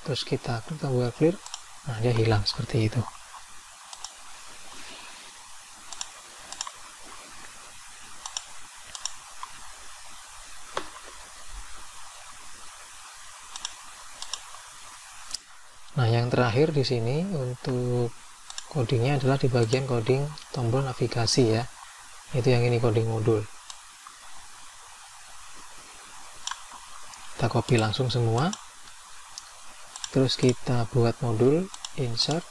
Speaker 1: terus kita klik tombol clear. Nah, dia hilang seperti itu. Nah, yang terakhir di sini untuk codingnya adalah di bagian coding tombol navigasi ya. Itu yang ini, coding modul. Kita copy langsung semua. Terus kita buat modul, insert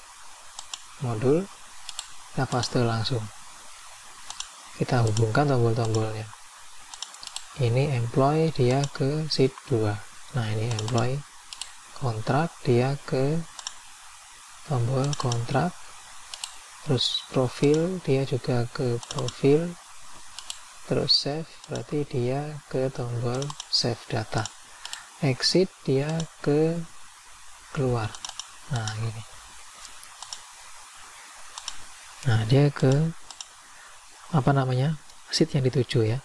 Speaker 1: modul, kita paste langsung. Kita hubungkan tombol-tombolnya. Ini employee, dia ke sheet 2. Nah, ini employee. Kontrak, dia ke tombol kontrak. Terus profil, dia juga ke profil. Terus save, berarti dia ke tombol save data. Exit, dia ke keluar. Nah, gini. Nah, dia ke apa namanya, sheet yang dituju ya.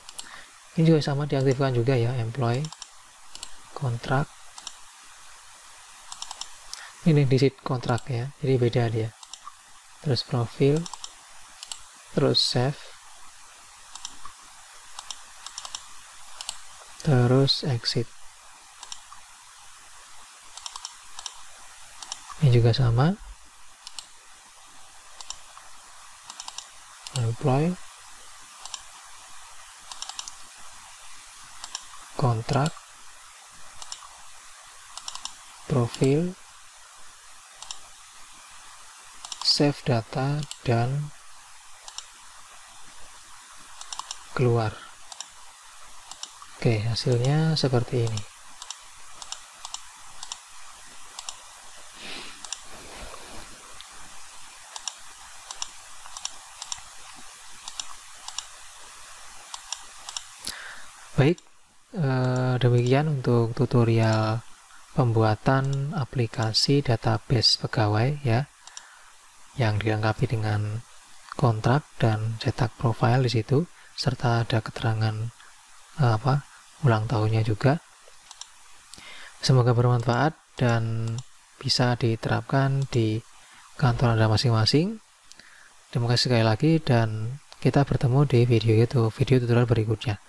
Speaker 1: Ini juga sama, diaktifkan juga ya, employee, kontrak. Ini di sheet kontrak ya, jadi beda dia. Terus profil, terus save, terus exit. Ini juga sama, employee, kontrak, profil, save data, dan keluar. Oke, hasilnya seperti ini. Baik, demikian untuk tutorial pembuatan aplikasi database pegawai ya, yang dilengkapi dengan kontrak dan cetak profil di situ, serta ada keterangan ulang tahunnya juga. Semoga bermanfaat dan bisa diterapkan di kantor Anda masing-masing. Terima kasih sekali lagi, dan kita bertemu di video tutorial berikutnya.